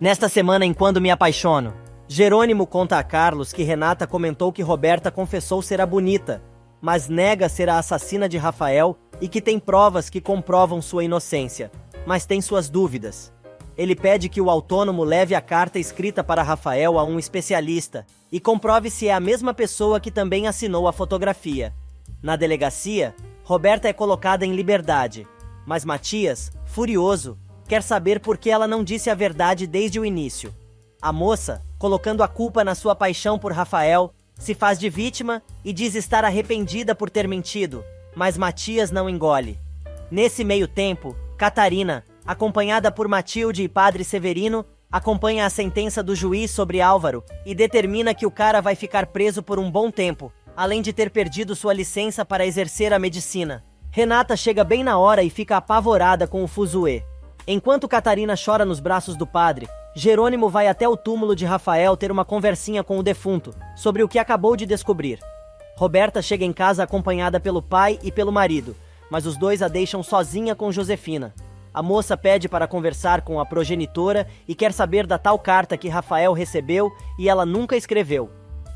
Nesta semana em Quando Me Apaixono, Jerônimo conta a Carlos que Renata comentou que Roberta confessou ser a bonita, mas nega ser a assassina de Rafael e que tem provas que comprovam sua inocência, mas tem suas dúvidas. Ele pede que o autônomo leve a carta escrita para Rafael a um especialista e comprove se é a mesma pessoa que também assinou a fotografia. Na delegacia, Roberta é colocada em liberdade, mas Matias, furioso, quer saber por que ela não disse a verdade desde o início. A moça, colocando a culpa na sua paixão por Rafael, se faz de vítima e diz estar arrependida por ter mentido, mas Matias não engole. Nesse meio tempo, Catarina, acompanhada por Matilde e Padre Severino, acompanha a sentença do juiz sobre Álvaro e determina que o cara vai ficar preso por um bom tempo, além de ter perdido sua licença para exercer a medicina. Renata chega bem na hora e fica apavorada com o fuzuê. Enquanto Catarina chora nos braços do padre, Jerônimo vai até o túmulo de Rafael ter uma conversinha com o defunto sobre o que acabou de descobrir. Roberta chega em casa acompanhada pelo pai e pelo marido, mas os dois a deixam sozinha com Josefina. A moça pede para conversar com a progenitora e quer saber da tal carta que Rafael recebeu e ela nunca escreveu.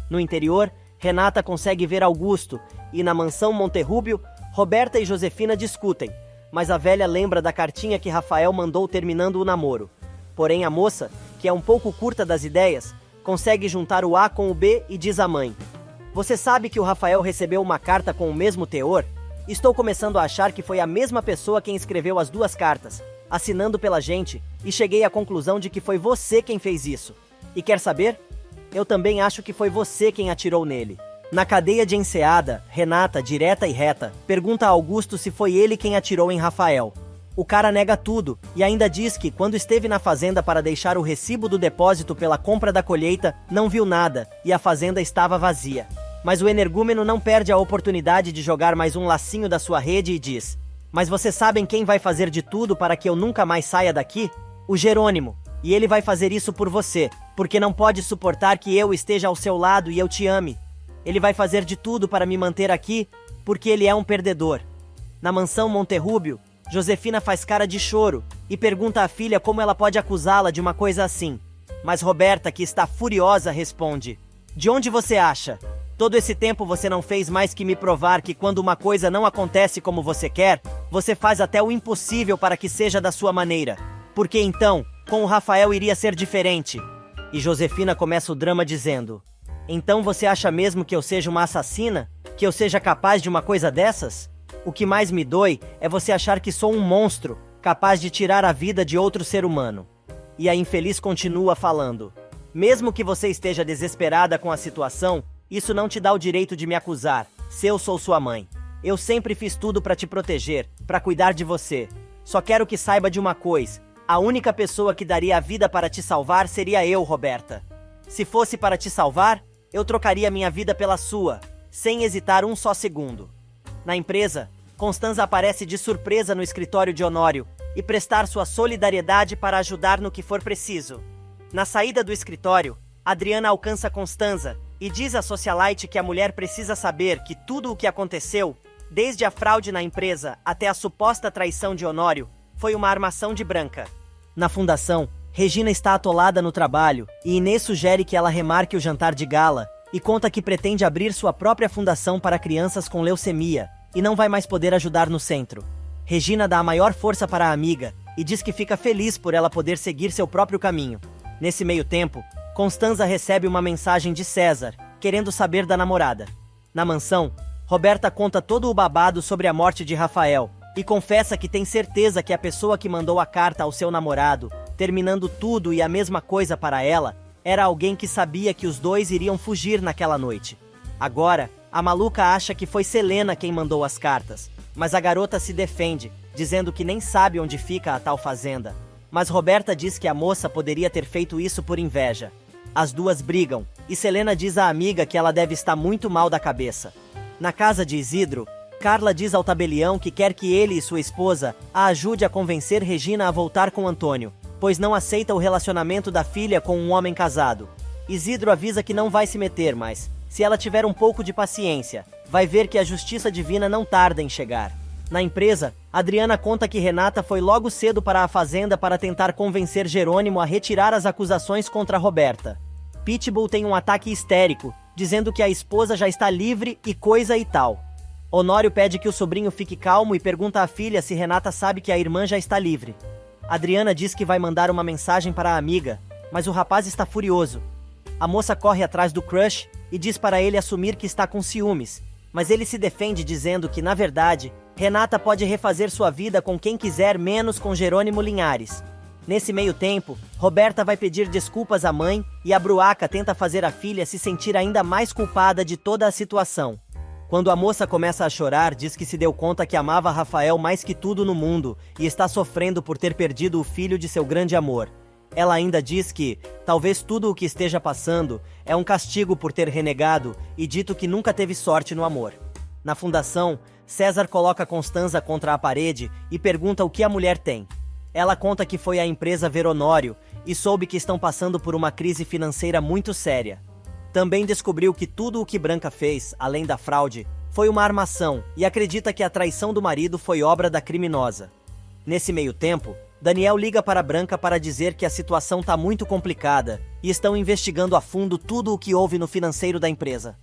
No interior, Renata consegue ver Augusto e na mansão Monterrúbio, Roberta e Josefina discutem, mas a velha lembra da cartinha que Rafael mandou terminando o namoro. Porém a moça, que é um pouco curta das ideias, consegue juntar o A com o B e diz à mãe: "Você sabe que o Rafael recebeu uma carta com o mesmo teor? Estou começando a achar que foi a mesma pessoa quem escreveu as duas cartas, assinando pela gente, e cheguei à conclusão de que foi você quem fez isso. E quer saber? Eu também acho que foi você quem atirou nele." Na cadeia de Enseada, Renata, direta e reta, pergunta a Augusto se foi ele quem atirou em Rafael. O cara nega tudo e ainda diz que, quando esteve na fazenda para deixar o recibo do depósito pela compra da colheita, não viu nada e a fazenda estava vazia. Mas o energúmeno não perde a oportunidade de jogar mais um lacinho da sua rede e diz: "Mas vocês sabem quem vai fazer de tudo para que eu nunca mais saia daqui? O Jerônimo. E ele vai fazer isso por você, porque não pode suportar que eu esteja ao seu lado e eu te ame. Ele vai fazer de tudo para me manter aqui, porque ele é um perdedor." Na mansão Monterrúbio, Josefina faz cara de choro e pergunta à filha como ela pode acusá-la de uma coisa assim. Mas Roberta, que está furiosa, responde: "De onde você acha? Todo esse tempo você não fez mais que me provar que quando uma coisa não acontece como você quer, você faz até o impossível para que seja da sua maneira. Porque então, com o Rafael iria ser diferente." E Josefina começa o drama dizendo: "Então você acha mesmo que eu seja uma assassina? Que eu seja capaz de uma coisa dessas? O que mais me dói é você achar que sou um monstro, capaz de tirar a vida de outro ser humano." E a infeliz continua falando: "Mesmo que você esteja desesperada com a situação, isso não te dá o direito de me acusar, se eu sou sua mãe. Eu sempre fiz tudo para te proteger, para cuidar de você. Só quero que saiba de uma coisa: a única pessoa que daria a vida para te salvar seria eu, Roberta. Se fosse para te salvar, eu trocaria minha vida pela sua, sem hesitar um só segundo." Na empresa, Constanza aparece de surpresa no escritório de Honório e prestar sua solidariedade para ajudar no que for preciso. Na saída do escritório, Adriana alcança Constanza e diz à socialite que a mulher precisa saber que tudo o que aconteceu, desde a fraude na empresa até a suposta traição de Honório, foi uma armação de Branca. Na fundação, Regina está atolada no trabalho e Inês sugere que ela remarque o jantar de gala e conta que pretende abrir sua própria fundação para crianças com leucemia e não vai mais poder ajudar no centro. Regina dá a maior força para a amiga e diz que fica feliz por ela poder seguir seu próprio caminho. Nesse meio tempo, Constanza recebe uma mensagem de César, querendo saber da namorada. Na mansão, Roberta conta todo o babado sobre a morte de Rafael e confessa que tem certeza que a pessoa que mandou a carta ao seu namorado, terminando tudo e a mesma coisa para ela, era alguém que sabia que os dois iriam fugir naquela noite. Agora, a maluca acha que foi Selena quem mandou as cartas, mas a garota se defende, dizendo que nem sabe onde fica a tal fazenda. Mas Roberta diz que a moça poderia ter feito isso por inveja. As duas brigam, e Selena diz à amiga que ela deve estar muito mal da cabeça. Na casa de Isidro, Carla diz ao tabelião que quer que ele e sua esposa a ajude a convencer Regina a voltar com Antônio, pois não aceita o relacionamento da filha com um homem casado. Isidro avisa que não vai se meter, mas, se ela tiver um pouco de paciência, vai ver que a justiça divina não tarda em chegar. Na empresa, Adriana conta que Renata foi logo cedo para a fazenda para tentar convencer Jerônimo a retirar as acusações contra Roberta. Pitbull tem um ataque histérico, dizendo que a esposa já está livre e coisa e tal. Honório pede que o sobrinho fique calmo e pergunta à filha se Renata sabe que a irmã já está livre. Adriana diz que vai mandar uma mensagem para a amiga, mas o rapaz está furioso. A moça corre atrás do crush e diz para ele assumir que está com ciúmes, mas ele se defende dizendo que, na verdade, Renata pode refazer sua vida com quem quiser menos com Jerônimo Linhares. Nesse meio tempo, Roberta vai pedir desculpas à mãe e a Bruaca tenta fazer a filha se sentir ainda mais culpada de toda a situação. Quando a moça começa a chorar, diz que se deu conta que amava Rafael mais que tudo no mundo e está sofrendo por ter perdido o filho de seu grande amor. Ela ainda diz que, talvez tudo o que esteja passando é um castigo por ter renegado e dito que nunca teve sorte no amor. Na fundação, César coloca Constanza contra a parede e pergunta o que a mulher tem. Ela conta que foi à empresa ver Honório e soube que estão passando por uma crise financeira muito séria. Também descobriu que tudo o que Branca fez, além da fraude, foi uma armação e acredita que a traição do marido foi obra da criminosa. Nesse meio tempo, Daniel liga para Branca para dizer que a situação está muito complicada e estão investigando a fundo tudo o que houve no financeiro da empresa.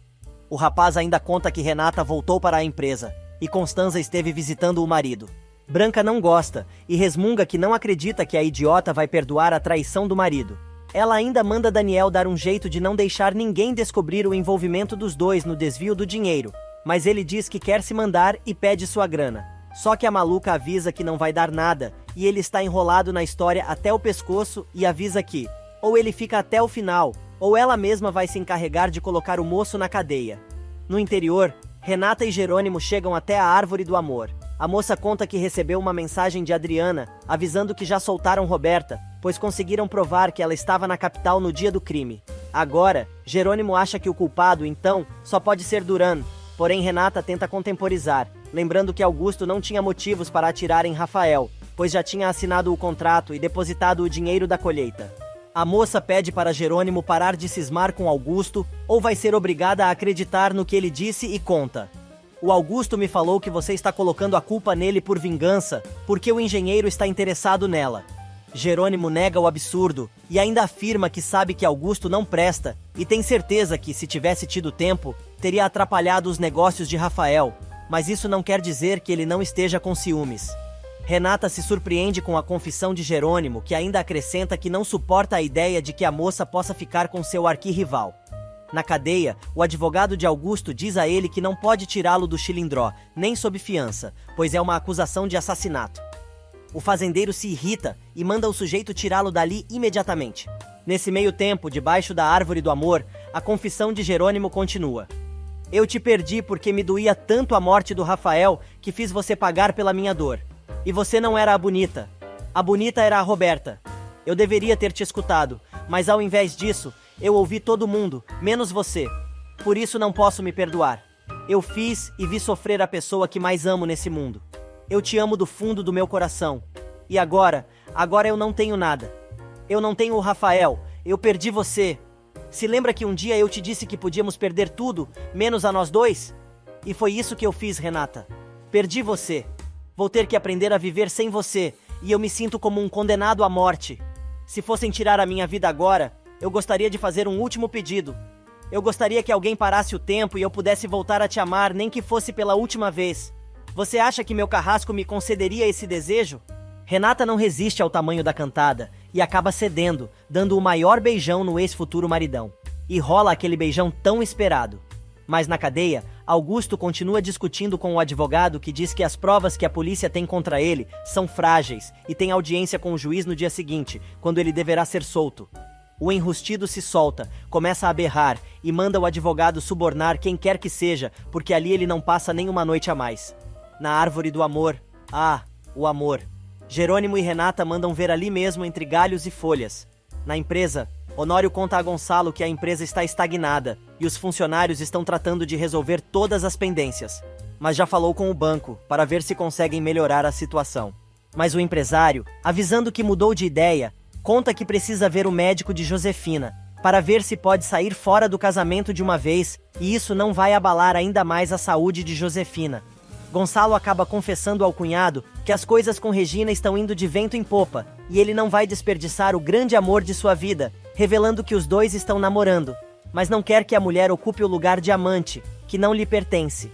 O rapaz ainda conta que Renata voltou para a empresa e Constanza esteve visitando o marido. Branca não gosta e resmunga que não acredita que a idiota vai perdoar a traição do marido. Ela ainda manda Daniel dar um jeito de não deixar ninguém descobrir o envolvimento dos dois no desvio do dinheiro, mas ele diz que quer se mandar e pede sua grana. Só que a maluca avisa que não vai dar nada e ele está enrolado na história até o pescoço e avisa que, ou ele fica até o final, ou ela mesma vai se encarregar de colocar o moço na cadeia. No interior, Renata e Jerônimo chegam até a Árvore do Amor. A moça conta que recebeu uma mensagem de Adriana, avisando que já soltaram Roberta, pois conseguiram provar que ela estava na capital no dia do crime. Agora, Jerônimo acha que o culpado, então, só pode ser Duran, porém Renata tenta contemporizar, lembrando que Augusto não tinha motivos para atirar em Rafael, pois já tinha assinado o contrato e depositado o dinheiro da colheita. A moça pede para Jerônimo parar de cismar com Augusto, ou vai ser obrigada a acreditar no que ele disse e conta. O Augusto me falou que você está colocando a culpa nele por vingança, porque o engenheiro está interessado nela. Jerônimo nega o absurdo e ainda afirma que sabe que Augusto não presta e tem certeza que, se tivesse tido tempo, teria atrapalhado os negócios de Rafael, mas isso não quer dizer que ele não esteja com ciúmes. Renata se surpreende com a confissão de Jerônimo, que ainda acrescenta que não suporta a ideia de que a moça possa ficar com seu arquirrival. Na cadeia, o advogado de Augusto diz a ele que não pode tirá-lo do Chilindró, nem sob fiança, pois é uma acusação de assassinato. O fazendeiro se irrita e manda o sujeito tirá-lo dali imediatamente. Nesse meio tempo, debaixo da Árvore do Amor, a confissão de Jerônimo continua. Eu te perdi porque me doía tanto a morte do Rafael que fiz você pagar pela minha dor. E você não era a bonita. A bonita era a Roberta. Eu deveria ter te escutado, mas ao invés disso, eu ouvi todo mundo, menos você. Por isso não posso me perdoar. Eu fiz e vi sofrer a pessoa que mais amo nesse mundo. Eu te amo do fundo do meu coração. E agora eu não tenho nada. Eu não tenho o Rafael, eu perdi você. Se lembra que um dia eu te disse que podíamos perder tudo, menos a nós dois? E foi isso que eu fiz, Renata. Perdi você. Vou ter que aprender a viver sem você, e eu me sinto como um condenado à morte. Se fossem tirar a minha vida agora, eu gostaria de fazer um último pedido. Eu gostaria que alguém parasse o tempo e eu pudesse voltar a te amar, nem que fosse pela última vez. Você acha que meu carrasco me concederia esse desejo? Renata não resiste ao tamanho da cantada e acaba cedendo, dando o maior beijão no ex-futuro maridão. E rola aquele beijão tão esperado. Mas na cadeia, Augusto continua discutindo com o advogado, que diz que as provas que a polícia tem contra ele são frágeis e tem audiência com o juiz no dia seguinte, quando ele deverá ser solto. O enrustido se solta, começa a berrar e manda o advogado subornar quem quer que seja, porque ali ele não passa nem uma noite a mais. Na Árvore do Amor, o amor. Jerônimo e Renata mandam ver ali mesmo entre galhos e folhas. Na empresa, Honório conta a Gonçalo que a empresa está estagnada e os funcionários estão tratando de resolver todas as pendências, mas já falou com o banco para ver se conseguem melhorar a situação. Mas o empresário, avisando que mudou de ideia, conta que precisa ver o médico de Josefina para ver se pode sair fora do casamento de uma vez, e isso não vai abalar ainda mais a saúde de Josefina. Gonçalo acaba confessando ao cunhado que as coisas com Regina estão indo de vento em popa e ele não vai desperdiçar o grande amor de sua vida, revelando que os dois estão namorando, mas não quer que a mulher ocupe o lugar de amante, que não lhe pertence.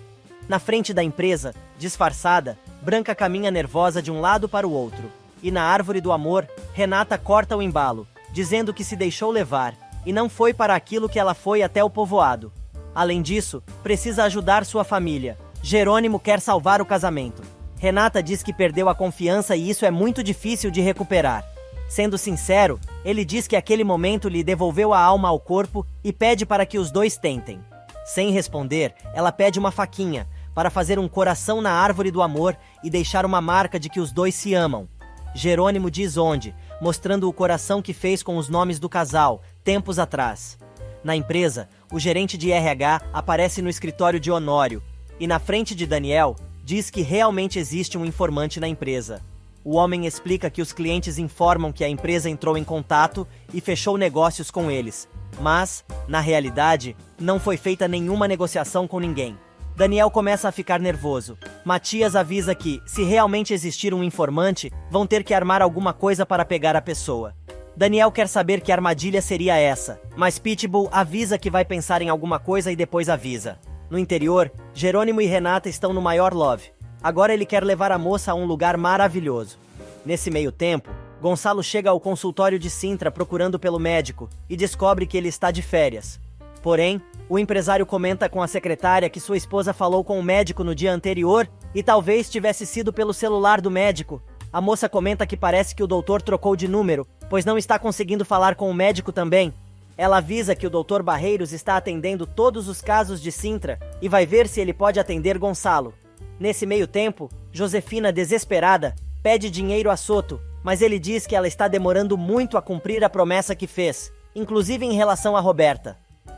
Na frente da empresa, disfarçada, Branca caminha nervosa de um lado para o outro. E na árvore do amor, Renata corta o embalo, dizendo que se deixou levar, e não foi para aquilo que ela foi até o povoado. Além disso, precisa ajudar sua família. Jerônimo quer salvar o casamento. Renata diz que perdeu a confiança e isso é muito difícil de recuperar. Sendo sincero, ele diz que aquele momento lhe devolveu a alma ao corpo e pede para que os dois tentem. Sem responder, ela pede uma faquinha, para fazer um coração na árvore do amor e deixar uma marca de que os dois se amam. Jerônimo diz onde, mostrando o coração que fez com os nomes do casal, tempos atrás. Na empresa, o gerente de RH aparece no escritório de Honório, e na frente de Daniel, diz que realmente existe um informante na empresa. O homem explica que os clientes informam que a empresa entrou em contato e fechou negócios com eles, mas, na realidade, não foi feita nenhuma negociação com ninguém. Daniel começa a ficar nervoso. Matias avisa que, se realmente existir um informante, vão ter que armar alguma coisa para pegar a pessoa. Daniel quer saber que armadilha seria essa, mas Pitbull avisa que vai pensar em alguma coisa e depois avisa. No interior, Jerônimo e Renata estão no maior love. Agora ele quer levar a moça a um lugar maravilhoso. Nesse meio tempo, Gonçalo chega ao consultório de Sintra procurando pelo médico e descobre que ele está de férias. Porém, o empresário comenta com a secretária que sua esposa falou com o médico no dia anterior e talvez tivesse sido pelo celular do médico. A moça comenta que parece que o doutor trocou de número, pois não está conseguindo falar com o médico também. Ela avisa que o Dr. Barreiros está atendendo todos os casos de Sintra e vai ver se ele pode atender Gonçalo. Nesse meio tempo, Josefina, desesperada, pede dinheiro a Soto, mas ele diz que ela está demorando muito a cumprir a promessa que fez, inclusive em relação a Roberta.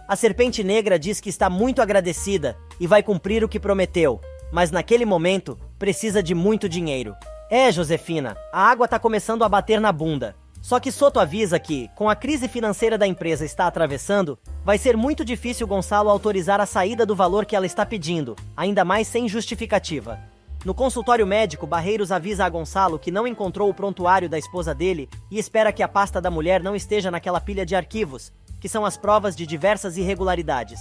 A Serpente Negra diz que está muito agradecida e vai cumprir o que prometeu, mas naquele momento precisa de muito dinheiro. Josefina, a água está começando a bater na bunda. Só que Soto avisa que, com a crise financeira da empresa está atravessando, vai ser muito difícil Gonçalo autorizar a saída do valor que ela está pedindo, ainda mais sem justificativa. No consultório médico, Barreiros avisa a Gonçalo que não encontrou o prontuário da esposa dele e espera que a pasta da mulher não esteja naquela pilha de arquivos, que são as provas de diversas irregularidades.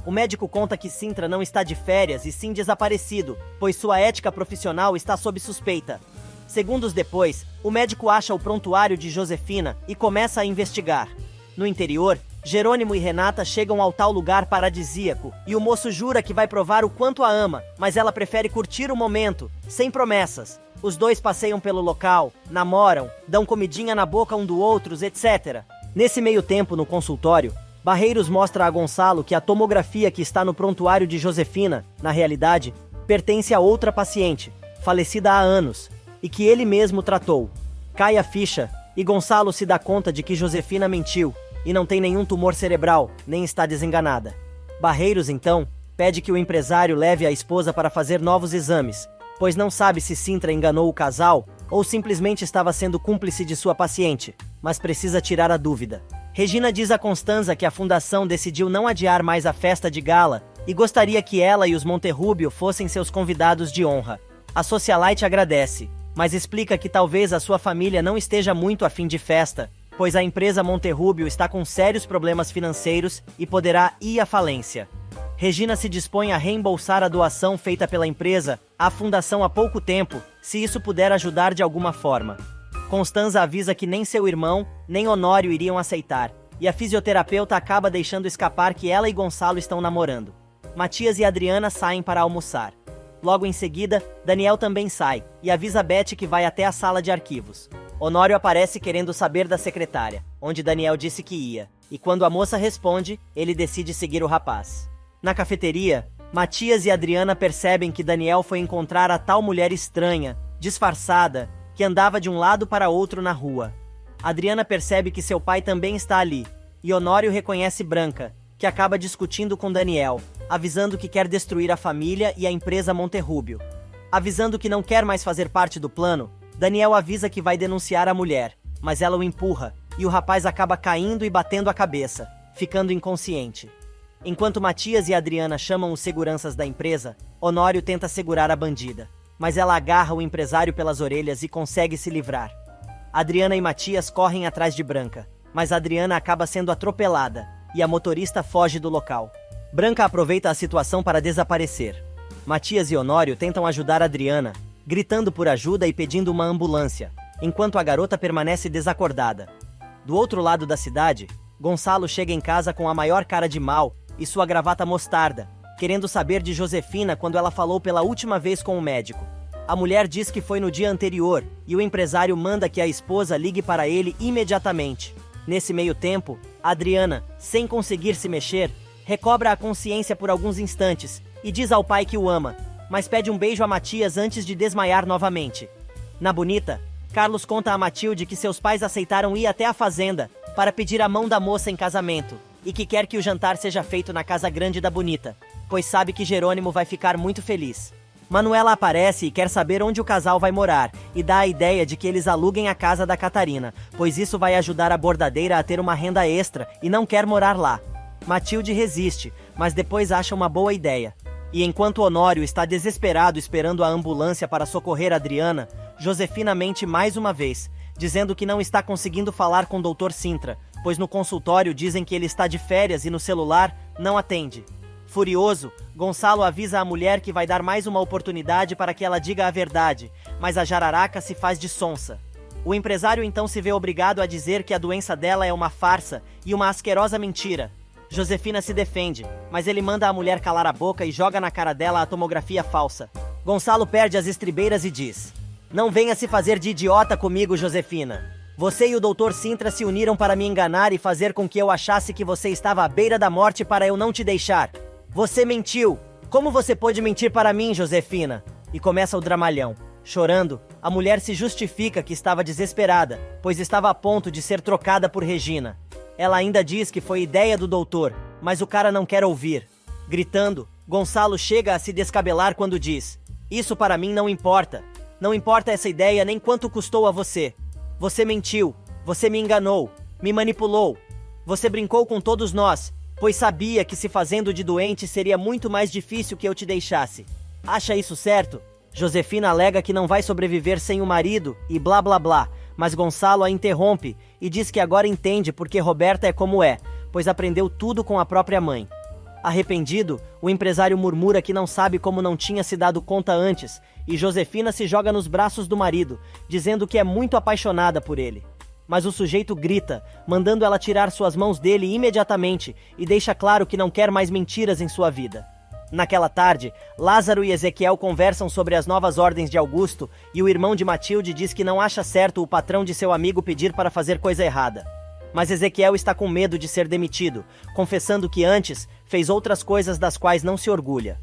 O médico conta que Sintra não está de férias e sim desaparecido, pois sua ética profissional está sob suspeita. Segundos depois, o médico acha o prontuário de Josefina e começa a investigar. No interior, Jerônimo e Renata chegam ao tal lugar paradisíaco e o moço jura que vai provar o quanto a ama, mas ela prefere curtir o momento, sem promessas. Os dois passeiam pelo local, namoram, dão comidinha na boca um do outro, etc. Nesse meio tempo, no consultório, Barreiros mostra a Gonçalo que a tomografia que está no prontuário de Josefina, na realidade, pertence a outra paciente, falecida há anos, e que ele mesmo tratou. Cai a ficha, e Gonçalo se dá conta de que Josefina mentiu, e não tem nenhum tumor cerebral, nem está desenganada. Barreiros, então, pede que o empresário leve a esposa para fazer novos exames, pois não sabe se Sintra enganou o casal ou simplesmente estava sendo cúmplice de sua paciente, mas precisa tirar a dúvida. Regina diz a Constanza que a fundação decidiu não adiar mais a festa de gala e gostaria que ela e os Monterrubio fossem seus convidados de honra. A socialite agradece, mas explica que talvez a sua família não esteja muito afim de festa, pois a empresa Monterrubio está com sérios problemas financeiros e poderá ir à falência. Regina se dispõe a reembolsar a doação feita pela empresa à fundação há pouco tempo, se isso puder ajudar de alguma forma. Constanza avisa que nem seu irmão, nem Honório iriam aceitar, e a fisioterapeuta acaba deixando escapar que ela e Gonçalo estão namorando. Matias e Adriana saem para almoçar. Logo em seguida, Daniel também sai, e avisa Beth que vai até a sala de arquivos. Honório aparece querendo saber da secretária, onde Daniel disse que ia, e quando a moça responde, ele decide seguir o rapaz. Na cafeteria, Matias e Adriana percebem que Daniel foi encontrar a tal mulher estranha, disfarçada, que andava de um lado para outro na rua. Adriana percebe que seu pai também está ali, e Honório reconhece Branca, que acaba discutindo com Daniel, avisando que quer destruir a família e a empresa Monterrubio. Avisando que não quer mais fazer parte do plano, Daniel avisa que vai denunciar a mulher, mas ela o empurra, e o rapaz acaba caindo e batendo a cabeça, ficando inconsciente. Enquanto Matias e Adriana chamam os seguranças da empresa, Honório tenta segurar a bandida, mas ela agarra o empresário pelas orelhas e consegue se livrar. Adriana e Matias correm atrás de Branca, mas Adriana acaba sendo atropelada e a motorista foge do local. Branca aproveita a situação para desaparecer. Matias e Honório tentam ajudar Adriana, gritando por ajuda e pedindo uma ambulância, enquanto a garota permanece desacordada. Do outro lado da cidade, Gonçalo chega em casa com a maior cara de mal e sua gravata mostarda, querendo saber de Josefina quando ela falou pela última vez com o médico. A mulher diz que foi no dia anterior e o empresário manda que a esposa ligue para ele imediatamente. Nesse meio tempo, Adriana, sem conseguir se mexer, recobra a consciência por alguns instantes e diz ao pai que o ama, mas pede um beijo a Matias antes de desmaiar novamente. Na Bonita, Carlos conta a Matilde que seus pais aceitaram ir até a fazenda para pedir a mão da moça em casamento e que quer que o jantar seja feito na casa grande da Bonita, pois sabe que Jerônimo vai ficar muito feliz. Manuela aparece e quer saber onde o casal vai morar e dá a ideia de que eles aluguem a casa da Catarina, pois isso vai ajudar a bordadeira a ter uma renda extra e não quer morar lá. Matilde resiste, mas depois acha uma boa ideia. E enquanto Honório está desesperado esperando a ambulância para socorrer Adriana, Josefina mente mais uma vez, dizendo que não está conseguindo falar com o Dr. Sintra, pois no consultório dizem que ele está de férias e no celular não atende. Furioso, Gonçalo avisa a mulher que vai dar mais uma oportunidade para que ela diga a verdade, mas a jararaca se faz de sonsa. O empresário então se vê obrigado a dizer que a doença dela é uma farsa e uma asquerosa mentira. Josefina se defende, mas ele manda a mulher calar a boca e joga na cara dela a tomografia falsa. Gonçalo perde as estribeiras e diz: "Não venha se fazer de idiota comigo, Josefina. Você e o Dr. Sintra se uniram para me enganar e fazer com que eu achasse que você estava à beira da morte para eu não te deixar. Você mentiu! Como você pôde mentir para mim, Josefina?" E começa o dramalhão. Chorando, a mulher se justifica que estava desesperada, pois estava a ponto de ser trocada por Regina. Ela ainda diz que foi ideia do doutor, mas o cara não quer ouvir. Gritando, Gonçalo chega a se descabelar quando diz: "Isso para mim não importa. Não importa essa ideia nem quanto custou a você. Você mentiu, você me enganou, me manipulou. Você brincou com todos nós, pois sabia que se fazendo de doente seria muito mais difícil que eu te deixasse. Acha isso certo?" Josefina alega que não vai sobreviver sem o marido e blá blá blá, mas Gonçalo a interrompe e diz que agora entende porque Roberta é como é, pois aprendeu tudo com a própria mãe. Arrependido, o empresário murmura que não sabe como não tinha se dado conta antes, e Josefina se joga nos braços do marido, dizendo que é muito apaixonada por ele. Mas o sujeito grita, mandando ela tirar suas mãos dele imediatamente e deixa claro que não quer mais mentiras em sua vida. Naquela tarde, Lázaro e Ezequiel conversam sobre as novas ordens de Augusto e o irmão de Matilde diz que não acha certo o patrão de seu amigo pedir para fazer coisa errada. Mas Ezequiel está com medo de ser demitido, confessando que antes fez outras coisas das quais não se orgulha.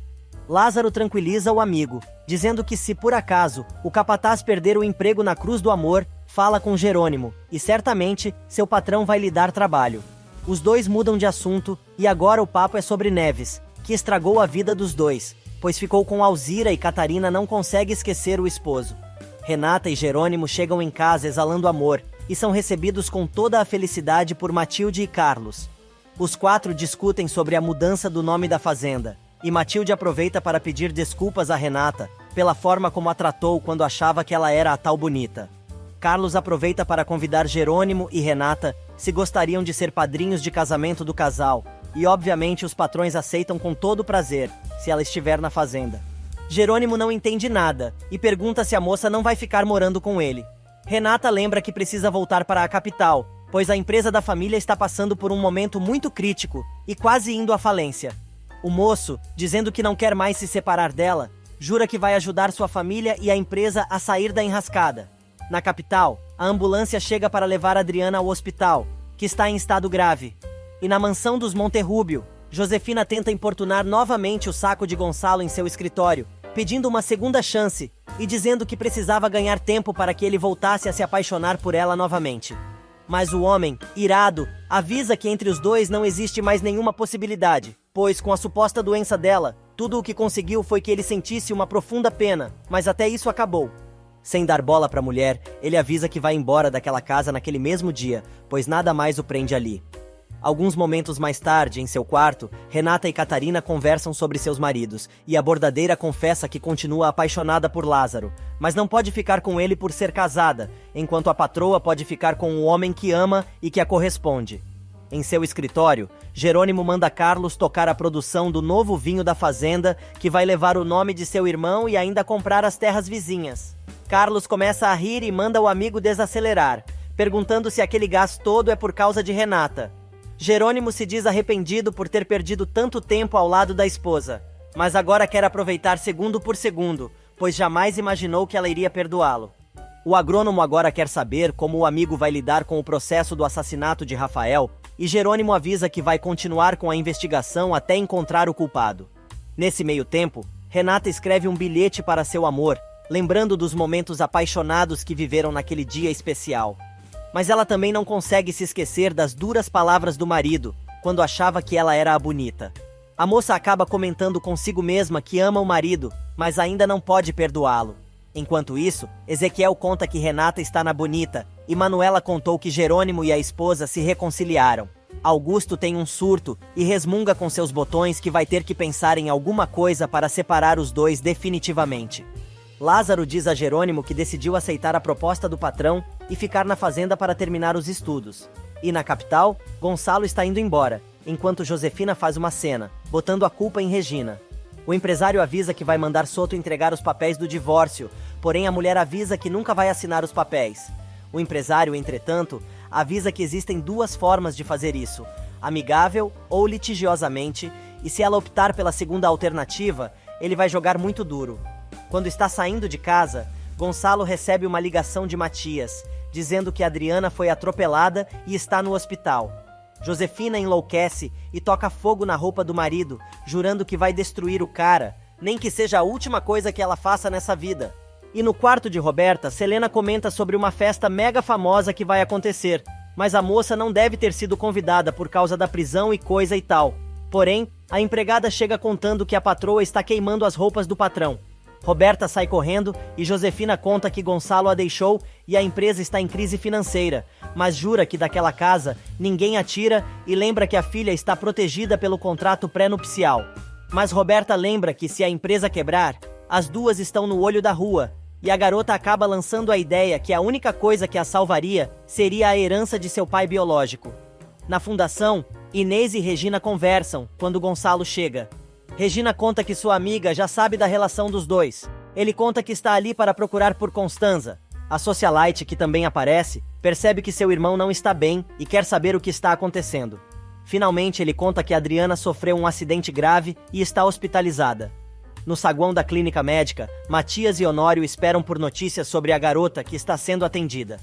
Lázaro tranquiliza o amigo, dizendo que se por acaso o capataz perder o emprego na Cruz do Amor, fala com Jerônimo, e certamente seu patrão vai lhe dar trabalho. Os dois mudam de assunto e agora o papo é sobre Neves, que estragou a vida dos dois, pois ficou com Alzira e Catarina não consegue esquecer o esposo. Renata e Jerônimo chegam em casa exalando amor e são recebidos com toda a felicidade por Matilde e Carlos. Os quatro discutem sobre a mudança do nome da fazenda, e Matilde aproveita para pedir desculpas a Renata pela forma como a tratou quando achava que ela era a tal Bonita. Carlos aproveita para convidar Jerônimo e Renata se gostariam de ser padrinhos de casamento do casal, e obviamente os patrões aceitam com todo prazer, se ela estiver na fazenda. Jerônimo não entende nada e pergunta se a moça não vai ficar morando com ele. Renata lembra que precisa voltar para a capital, pois a empresa da família está passando por um momento muito crítico e quase indo à falência. O moço, dizendo que não quer mais se separar dela, jura que vai ajudar sua família e a empresa a sair da enrascada. Na capital, a ambulância chega para levar Adriana ao hospital, que está em estado grave. E na mansão dos Monterrúbio, Josefina tenta importunar novamente o saco de Gonçalo em seu escritório, pedindo uma segunda chance e dizendo que precisava ganhar tempo para que ele voltasse a se apaixonar por ela novamente. Mas o homem, irado, avisa que entre os dois não existe mais nenhuma possibilidade, pois com a suposta doença dela, tudo o que conseguiu foi que ele sentisse uma profunda pena, mas até isso acabou. Sem dar bola para a mulher, ele avisa que vai embora daquela casa naquele mesmo dia, pois nada mais o prende ali. Alguns momentos mais tarde, em seu quarto, Renata e Catarina conversam sobre seus maridos, e a bordadeira confessa que continua apaixonada por Lázaro, mas não pode ficar com ele por ser casada, enquanto a patroa pode ficar com o homem que ama e que a corresponde. Em seu escritório, Jerônimo manda Carlos tocar a produção do novo vinho da fazenda, que vai levar o nome de seu irmão e ainda comprar as terras vizinhas. Carlos começa a rir e manda o amigo desacelerar, perguntando se aquele gás todo é por causa de Renata. Jerônimo se diz arrependido por ter perdido tanto tempo ao lado da esposa, mas agora quer aproveitar segundo por segundo, pois jamais imaginou que ela iria perdoá-lo. O agrônomo agora quer saber como o amigo vai lidar com o processo do assassinato de Rafael, e Jerônimo avisa que vai continuar com a investigação até encontrar o culpado. Nesse meio tempo, Renata escreve um bilhete para seu amor, lembrando dos momentos apaixonados que viveram naquele dia especial. Mas ela também não consegue se esquecer das duras palavras do marido, quando achava que ela era a bonita. A moça acaba comentando consigo mesma que ama o marido, mas ainda não pode perdoá-lo. Enquanto isso, Ezequiel conta que Renata está na bonita, e Manuela contou que Jerônimo e a esposa se reconciliaram. Augusto tem um surto e resmunga com seus botões que vai ter que pensar em alguma coisa para separar os dois definitivamente. Lázaro diz a Jerônimo que decidiu aceitar a proposta do patrão e ficar na fazenda para terminar os estudos. E na capital, Gonçalo está indo embora, enquanto Josefina faz uma cena, botando a culpa em Regina. O empresário avisa que vai mandar Soto entregar os papéis do divórcio, porém a mulher avisa que nunca vai assinar os papéis. O empresário, entretanto, avisa que existem duas formas de fazer isso, amigável ou litigiosamente, e se ela optar pela segunda alternativa, ele vai jogar muito duro. Quando está saindo de casa, Gonçalo recebe uma ligação de Matias, dizendo que Adriana foi atropelada e está no hospital. Josefina enlouquece e toca fogo na roupa do marido, jurando que vai destruir o cara, nem que seja a última coisa que ela faça nessa vida. E no quarto de Roberta, Selena comenta sobre uma festa mega famosa que vai acontecer, mas a moça não deve ter sido convidada por causa da prisão e coisa e tal. Porém, a empregada chega contando que a patroa está queimando as roupas do patrão. Roberta sai correndo e Josefina conta que Gonçalo a deixou e a empresa está em crise financeira, mas jura que daquela casa ninguém atira e lembra que a filha está protegida pelo contrato pré-nupcial. Mas Roberta lembra que se a empresa quebrar, as duas estão no olho da rua, e a garota acaba lançando a ideia que a única coisa que a salvaria seria a herança de seu pai biológico. Na fundação, Inês e Regina conversam quando Gonçalo chega. Regina conta que sua amiga já sabe da relação dos dois. Ele conta que está ali para procurar por Constanza. A socialite, que também aparece, percebe que seu irmão não está bem e quer saber o que está acontecendo. Finalmente, ele conta que Adriana sofreu um acidente grave e está hospitalizada. No saguão da clínica médica, Matias e Honório esperam por notícias sobre a garota que está sendo atendida.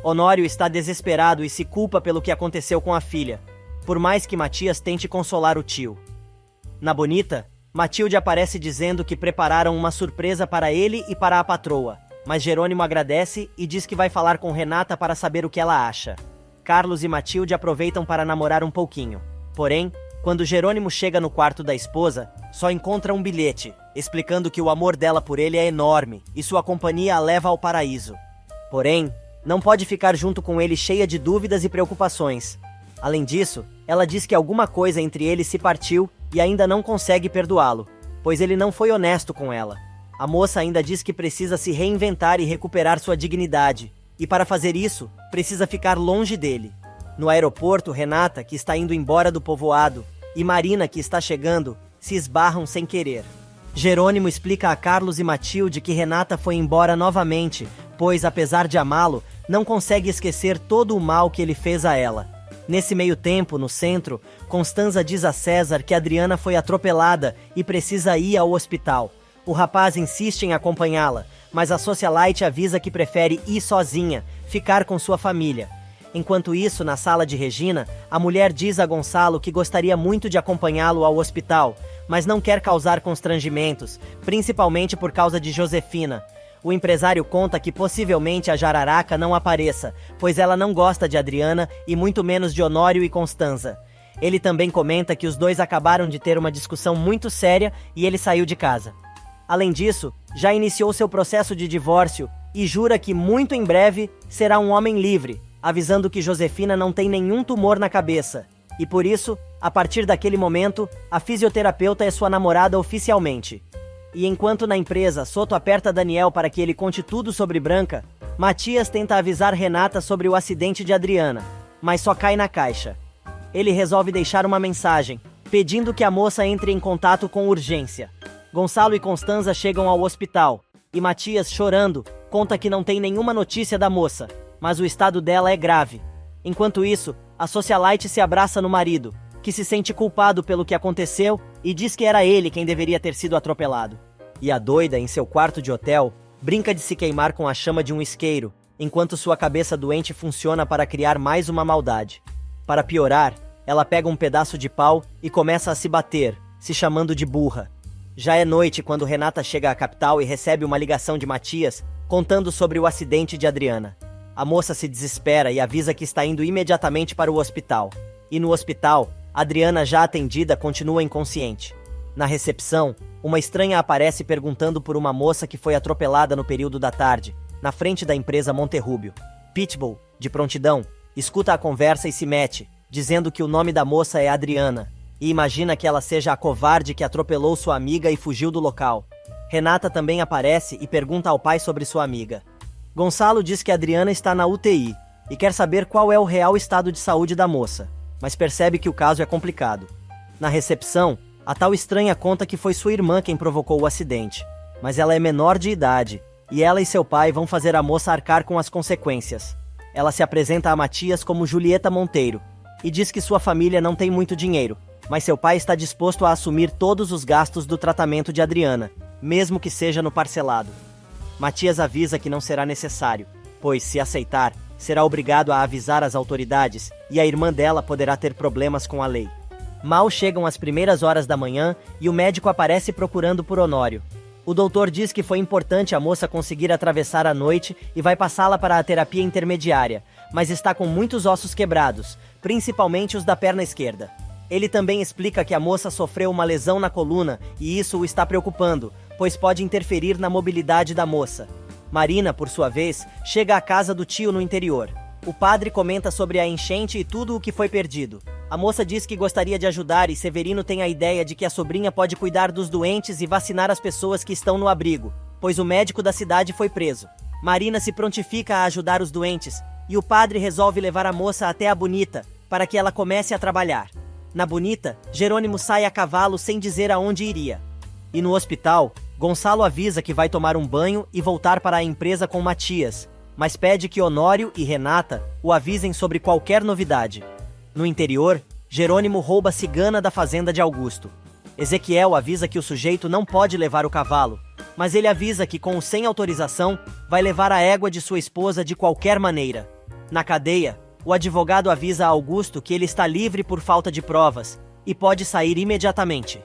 Honório está desesperado e se culpa pelo que aconteceu com a filha, por mais que Matias tente consolar o tio. Na bonita, Matilde aparece dizendo que prepararam uma surpresa para ele e para a patroa, mas Jerônimo agradece e diz que vai falar com Renata para saber o que ela acha. Carlos e Matilde aproveitam para namorar um pouquinho. Porém, quando Jerônimo chega no quarto da esposa, só encontra um bilhete, explicando que o amor dela por ele é enorme e sua companhia a leva ao paraíso. Porém, não pode ficar junto com ele cheia de dúvidas e preocupações. Além disso, ela diz que alguma coisa entre eles se partiu e ainda não consegue perdoá-lo, pois ele não foi honesto com ela. A moça ainda diz que precisa se reinventar e recuperar sua dignidade, e para fazer isso, precisa ficar longe dele. No aeroporto, Renata, que está indo embora do povoado, e Marina, que está chegando, se esbarram sem querer. Jerônimo explica a Carlos e Matilde que Renata foi embora novamente, pois, apesar de amá-lo, não consegue esquecer todo o mal que ele fez a ela. Nesse meio tempo, no centro, Constanza diz a César que Adriana foi atropelada e precisa ir ao hospital. O rapaz insiste em acompanhá-la, mas a socialite avisa que prefere ir sozinha, ficar com sua família. Enquanto isso, na sala de Regina, a mulher diz a Gonçalo que gostaria muito de acompanhá-lo ao hospital, mas não quer causar constrangimentos, principalmente por causa de Josefina. O empresário conta que possivelmente a Jararaca não apareça, pois ela não gosta de Adriana e muito menos de Honório e Constanza. Ele também comenta que os dois acabaram de ter uma discussão muito séria e ele saiu de casa. Além disso, já iniciou seu processo de divórcio e jura que muito em breve será um homem livre, avisando que Josefina não tem nenhum tumor na cabeça. E por isso, a partir daquele momento, a fisioterapeuta é sua namorada oficialmente. E enquanto na empresa, Soto aperta Daniel para que ele conte tudo sobre Branca, Matias tenta avisar Renata sobre o acidente de Adriana, mas só cai na caixa. Ele resolve deixar uma mensagem, pedindo que a moça entre em contato com urgência. Gonçalo e Constanza chegam ao hospital, e Matias, chorando, conta que não tem nenhuma notícia da moça, mas o estado dela é grave. Enquanto isso, a socialite se abraça no marido, que se sente culpado pelo que aconteceu e diz que era ele quem deveria ter sido atropelado. E a doida, em seu quarto de hotel, brinca de se queimar com a chama de um isqueiro, enquanto sua cabeça doente funciona para criar mais uma maldade. Para piorar, ela pega um pedaço de pau e começa a se bater, se chamando de burra. Já é noite quando Renata chega à capital e recebe uma ligação de Matias, contando sobre o acidente de Adriana. A moça se desespera e avisa que está indo imediatamente para o hospital. E no hospital, Adriana, já atendida, continua inconsciente. Na recepção, uma estranha aparece perguntando por uma moça que foi atropelada no período da tarde, na frente da empresa Monterrubio. Pitbull, de prontidão, escuta a conversa e se mete, dizendo que o nome da moça é Adriana, e imagina que ela seja a covarde que atropelou sua amiga e fugiu do local. Renata também aparece e pergunta ao pai sobre sua amiga. Gonçalo diz que Adriana está na UTI e quer saber qual é o real estado de saúde da moça, mas percebe que o caso é complicado. Na recepção, a tal estranha conta que foi sua irmã quem provocou o acidente, mas ela é menor de idade, e ela e seu pai vão fazer a moça arcar com as consequências. Ela se apresenta a Matias como Julieta Monteiro, e diz que sua família não tem muito dinheiro, mas seu pai está disposto a assumir todos os gastos do tratamento de Adriana, mesmo que seja no parcelado. Matias avisa que não será necessário, pois, se aceitar, será obrigado a avisar as autoridades e a irmã dela poderá ter problemas com a lei. Mal chegam as primeiras horas da manhã e o médico aparece procurando por Honório. O doutor diz que foi importante a moça conseguir atravessar a noite e vai passá-la para a terapia intermediária, mas está com muitos ossos quebrados, principalmente os da perna esquerda. Ele também explica que a moça sofreu uma lesão na coluna e isso o está preocupando, pois pode interferir na mobilidade da moça. Marina, por sua vez, chega à casa do tio no interior. O padre comenta sobre a enchente e tudo o que foi perdido. A moça diz que gostaria de ajudar e Severino tem a ideia de que a sobrinha pode cuidar dos doentes e vacinar as pessoas que estão no abrigo, pois o médico da cidade foi preso. Marina se prontifica a ajudar os doentes e o padre resolve levar a moça até a Bonita, para que ela comece a trabalhar. Na Bonita, Jerônimo sai a cavalo sem dizer aonde iria. E no hospital, Gonçalo avisa que vai tomar um banho e voltar para a empresa com Matias, mas pede que Honório e Renata o avisem sobre qualquer novidade. No interior, Jerônimo rouba a cigana da fazenda de Augusto. Ezequiel avisa que o sujeito não pode levar o cavalo, mas ele avisa que, com ou sem autorização, vai levar a égua de sua esposa de qualquer maneira. Na cadeia, o advogado avisa a Augusto que ele está livre por falta de provas e pode sair imediatamente.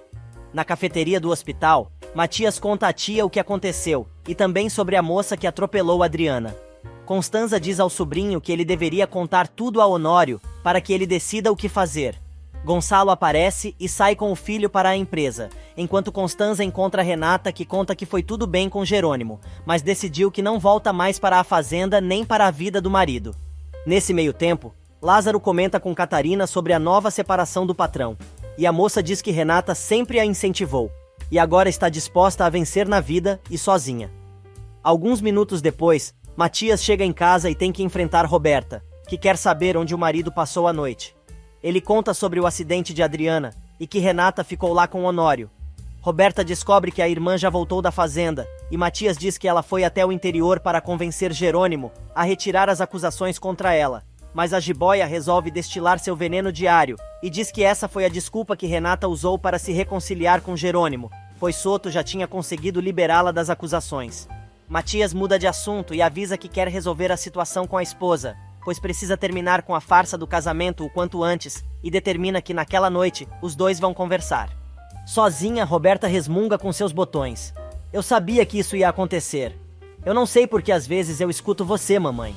Na cafeteria do hospital, Matias conta à tia o que aconteceu e também sobre a moça que atropelou Adriana. Constanza diz ao sobrinho que ele deveria contar tudo a Honório para que ele decida o que fazer. Gonçalo aparece e sai com o filho para a empresa, enquanto Constanza encontra Renata, que conta que foi tudo bem com Jerônimo, mas decidiu que não volta mais para a fazenda nem para a vida do marido. Nesse meio tempo, Lázaro comenta com Catarina sobre a nova separação do patrão, e a moça diz que Renata sempre a incentivou, e agora está disposta a vencer na vida e sozinha. Alguns minutos depois, Matias chega em casa e tem que enfrentar Roberta, que quer saber onde o marido passou a noite. Ele conta sobre o acidente de Adriana e que Renata ficou lá com Honório. Roberta descobre que a irmã já voltou da fazenda e Matias diz que ela foi até o interior para convencer Jerônimo a retirar as acusações contra ela. Mas a jiboia resolve destilar seu veneno diário e diz que essa foi a desculpa que Renata usou para se reconciliar com Jerônimo, pois Soto já tinha conseguido liberá-la das acusações. Matias muda de assunto e avisa que quer resolver a situação com a esposa, pois precisa terminar com a farsa do casamento o quanto antes, e determina que naquela noite os dois vão conversar. Sozinha, Roberta resmunga com seus botões. Eu sabia que isso ia acontecer. Eu não sei porque às vezes eu escuto você, mamãe.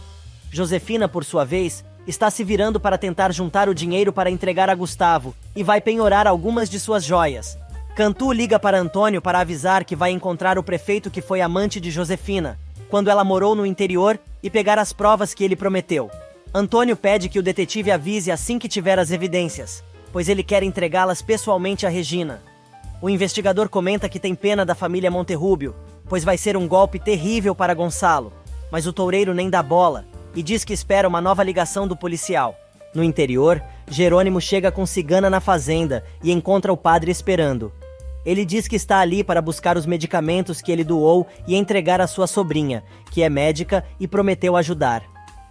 Josefina, por sua vez, está se virando para tentar juntar o dinheiro para entregar a Gustavo e vai penhorar algumas de suas joias. Cantu liga para Antônio para avisar que vai encontrar o prefeito que foi amante de Josefina, quando ela morou no interior, e pegar as provas que ele prometeu. Antônio pede que o detetive avise assim que tiver as evidências, pois ele quer entregá-las pessoalmente a Regina. O investigador comenta que tem pena da família Monterrubio, pois vai ser um golpe terrível para Gonçalo, mas o toureiro nem dá bola e diz que espera uma nova ligação do policial. No interior, Jerônimo chega com Cigana na fazenda e encontra o padre esperando. Ele diz que está ali para buscar os medicamentos que ele doou e entregar à sua sobrinha, que é médica e prometeu ajudar.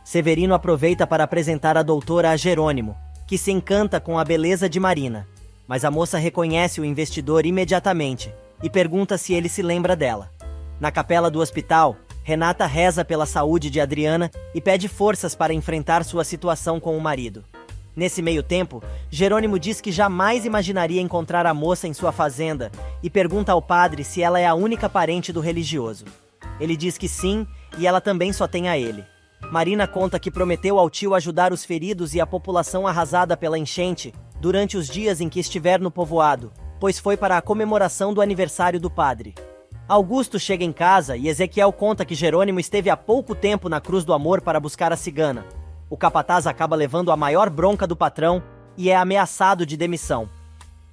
Severino aproveita para apresentar a doutora a Jerônimo, que se encanta com a beleza de Marina. Mas a moça reconhece o investidor imediatamente e pergunta se ele se lembra dela. Na capela do hospital, Renata reza pela saúde de Adriana e pede forças para enfrentar sua situação com o marido. Nesse meio tempo, Jerônimo diz que jamais imaginaria encontrar a moça em sua fazenda e pergunta ao padre se ela é a única parente do religioso. Ele diz que sim, e ela também só tem a ele. Marina conta que prometeu ao tio ajudar os feridos e a população arrasada pela enchente durante os dias em que estiver no povoado, pois foi para a comemoração do aniversário do padre. Augusto chega em casa e Ezequiel conta que Jerônimo esteve há pouco tempo na Cruz do Amor para buscar a cigana. O capataz acaba levando a maior bronca do patrão e é ameaçado de demissão.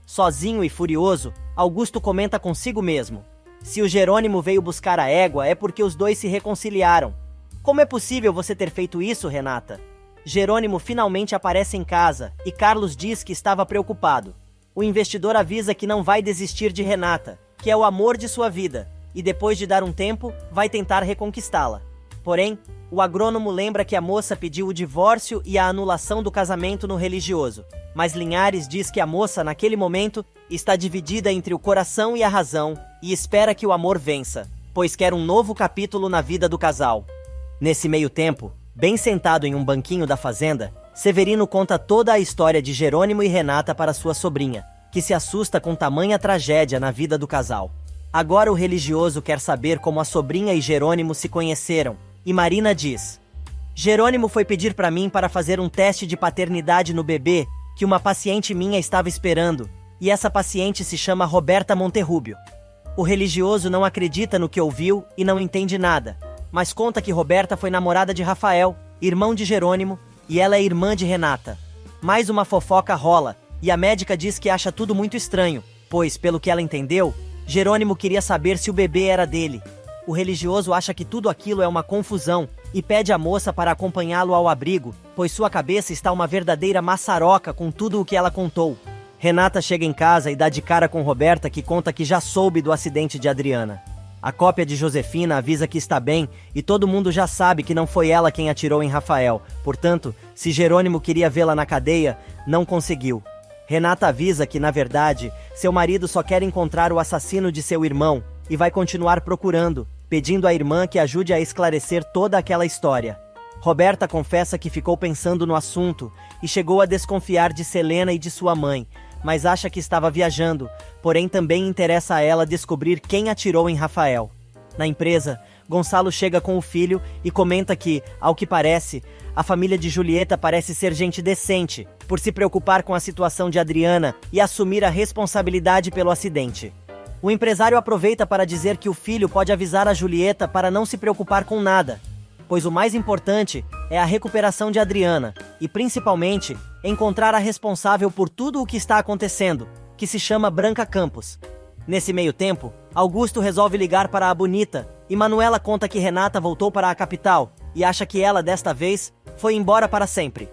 Sozinho e furioso, Augusto comenta consigo mesmo: se o Jerônimo veio buscar a égua é porque os dois se reconciliaram. Como é possível você ter feito isso, Renata? Jerônimo finalmente aparece em casa e Carlos diz que estava preocupado. O investidor avisa que não vai desistir de Renata, que é o amor de sua vida, e depois de dar um tempo, vai tentar reconquistá-la. Porém, o agrônomo lembra que a moça pediu o divórcio e a anulação do casamento no religioso, mas Linhares diz que a moça, naquele momento, está dividida entre o coração e a razão e espera que o amor vença, pois quer um novo capítulo na vida do casal. Nesse meio tempo, bem sentado em um banquinho da fazenda, Severino conta toda a história de Jerônimo e Renata para sua sobrinha, que se assusta com tamanha tragédia na vida do casal. Agora o religioso quer saber como a sobrinha e Jerônimo se conheceram, e Marina diz: Jerônimo foi pedir para mim para fazer um teste de paternidade no bebê que uma paciente minha estava esperando, e essa paciente se chama Roberta Monterrubio. O religioso não acredita no que ouviu e não entende nada, mas conta que Roberta foi namorada de Rafael, irmão de Jerônimo, e ela é irmã de Renata. Mais uma fofoca rola, e a médica diz que acha tudo muito estranho, pois, pelo que ela entendeu, Jerônimo queria saber se o bebê era dele. O religioso acha que tudo aquilo é uma confusão e pede a moça para acompanhá-lo ao abrigo, pois sua cabeça está uma verdadeira maçaroca com tudo o que ela contou. Renata chega em casa e dá de cara com Roberta, que conta que já soube do acidente de Adriana. A cópia de Josefina avisa que está bem e todo mundo já sabe que não foi ela quem atirou em Rafael. Portanto, se Jerônimo queria vê-la na cadeia, não conseguiu. Renata avisa que, na verdade, seu marido só quer encontrar o assassino de seu irmão e vai continuar procurando, pedindo à irmã que ajude a esclarecer toda aquela história. Roberta confessa que ficou pensando no assunto e chegou a desconfiar de Selena e de sua mãe, mas acha que estava viajando, porém também interessa a ela descobrir quem atirou em Rafael. Na empresa, Gonçalo chega com o filho e comenta que, ao que parece, a família de Julieta parece ser gente decente, por se preocupar com a situação de Adriana e assumir a responsabilidade pelo acidente. O empresário aproveita para dizer que o filho pode avisar a Julieta para não se preocupar com nada, pois o mais importante é a recuperação de Adriana e, principalmente, encontrar a responsável por tudo o que está acontecendo, que se chama Branca Campos. Nesse meio tempo, Augusto resolve ligar para a Bonita e Manuela conta que Renata voltou para a capital e acha que ela, desta vez, foi embora para sempre.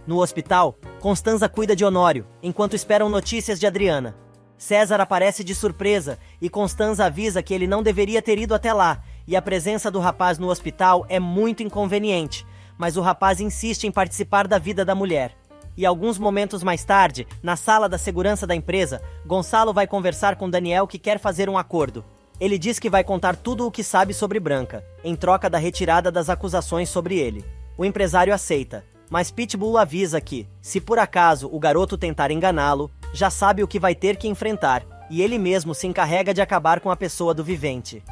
No hospital, Constanza cuida de Honório, enquanto esperam notícias de Adriana. César aparece de surpresa e Constanza avisa que ele não deveria ter ido até lá, e a presença do rapaz no hospital é muito inconveniente, mas o rapaz insiste em participar da vida da mulher. E alguns momentos mais tarde, na sala da segurança da empresa, Gonçalo vai conversar com Daniel, que quer fazer um acordo. Ele diz que vai contar tudo o que sabe sobre Branca, em troca da retirada das acusações sobre ele. O empresário aceita, mas Pitbull avisa que, se por acaso o garoto tentar enganá-lo, já sabe o que vai ter que enfrentar, e ele mesmo se encarrega de acabar com a pessoa do vivente.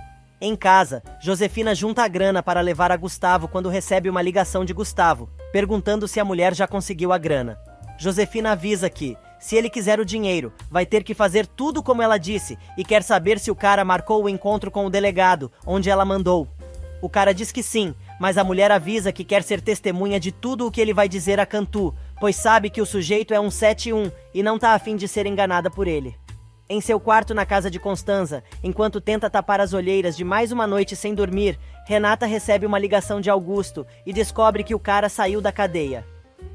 Em casa, Josefina junta a grana para levar a Gustavo quando recebe uma ligação de Gustavo, perguntando se a mulher já conseguiu a grana. Josefina avisa que, se ele quiser o dinheiro, vai ter que fazer tudo como ela disse e quer saber se o cara marcou o encontro com o delegado, onde ela mandou. O cara diz que sim, mas a mulher avisa que quer ser testemunha de tudo o que ele vai dizer a Cantu, pois sabe que o sujeito é um 71 e não tá a fim de ser enganada por ele. Em seu quarto na casa de Constanza, enquanto tenta tapar as olheiras de mais uma noite sem dormir, Renata recebe uma ligação de Augusto e descobre que o cara saiu da cadeia.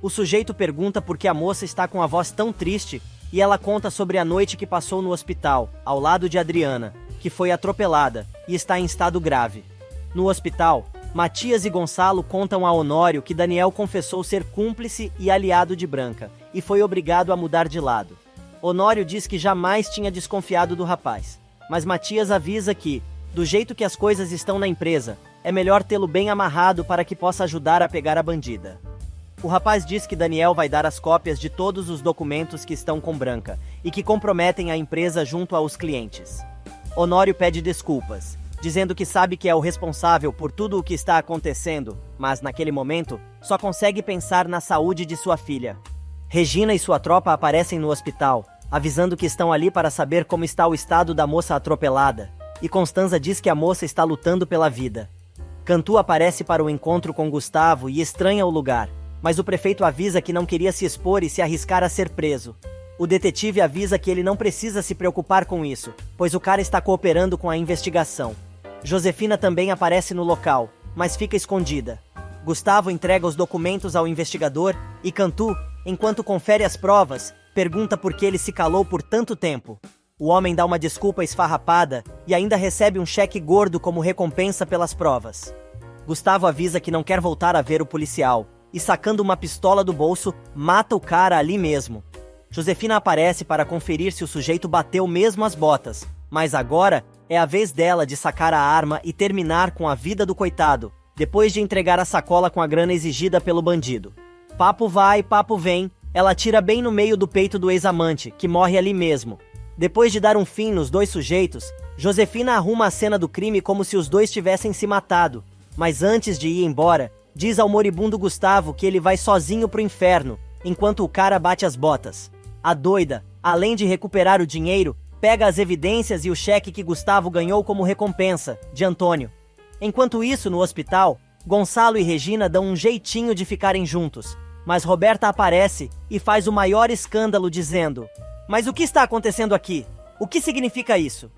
O sujeito pergunta por que a moça está com a voz tão triste e ela conta sobre a noite que passou no hospital, ao lado de Adriana, que foi atropelada e está em estado grave. No hospital, Matias e Gonçalo contam a Honório que Daniel confessou ser cúmplice e aliado de Branca e foi obrigado a mudar de lado. Honório diz que jamais tinha desconfiado do rapaz, mas Matias avisa que, do jeito que as coisas estão na empresa, é melhor tê-lo bem amarrado para que possa ajudar a pegar a bandida. O rapaz diz que Daniel vai dar as cópias de todos os documentos que estão com Branca e que comprometem a empresa junto aos clientes. Honório pede desculpas, dizendo que sabe que é o responsável por tudo o que está acontecendo, mas naquele momento só consegue pensar na saúde de sua filha. Regina e sua tropa aparecem no hospital, avisando que estão ali para saber como está o estado da moça atropelada, e Constanza diz que a moça está lutando pela vida. Cantu aparece para o encontro com Gustavo e estranha o lugar, mas o prefeito avisa que não queria se expor e se arriscar a ser preso. O detetive avisa que ele não precisa se preocupar com isso, pois o cara está cooperando com a investigação. Josefina também aparece no local, mas fica escondida. Gustavo entrega os documentos ao investigador e Cantu, enquanto confere as provas, pergunta por que ele se calou por tanto tempo. O homem dá uma desculpa esfarrapada e ainda recebe um cheque gordo como recompensa pelas provas. Gustavo avisa que não quer voltar a ver o policial e, sacando uma pistola do bolso, mata o cara ali mesmo. Josefina aparece para conferir se o sujeito bateu mesmo as botas, mas agora é a vez dela de sacar a arma e terminar com a vida do coitado, depois de entregar a sacola com a grana exigida pelo bandido. Papo vai, papo vem, ela atira bem no meio do peito do ex-amante, que morre ali mesmo. Depois de dar um fim nos dois sujeitos, Josefina arruma a cena do crime como se os dois tivessem se matado, mas antes de ir embora, diz ao moribundo Gustavo que ele vai sozinho pro inferno, enquanto o cara bate as botas. A doida, além de recuperar o dinheiro, pega as evidências e o cheque que Gustavo ganhou como recompensa, de Antônio. Enquanto isso, no hospital, Gonçalo e Regina dão um jeitinho de ficarem juntos, mas Roberta aparece e faz o maior escândalo dizendo: "Mas o que está acontecendo aqui? O que significa isso?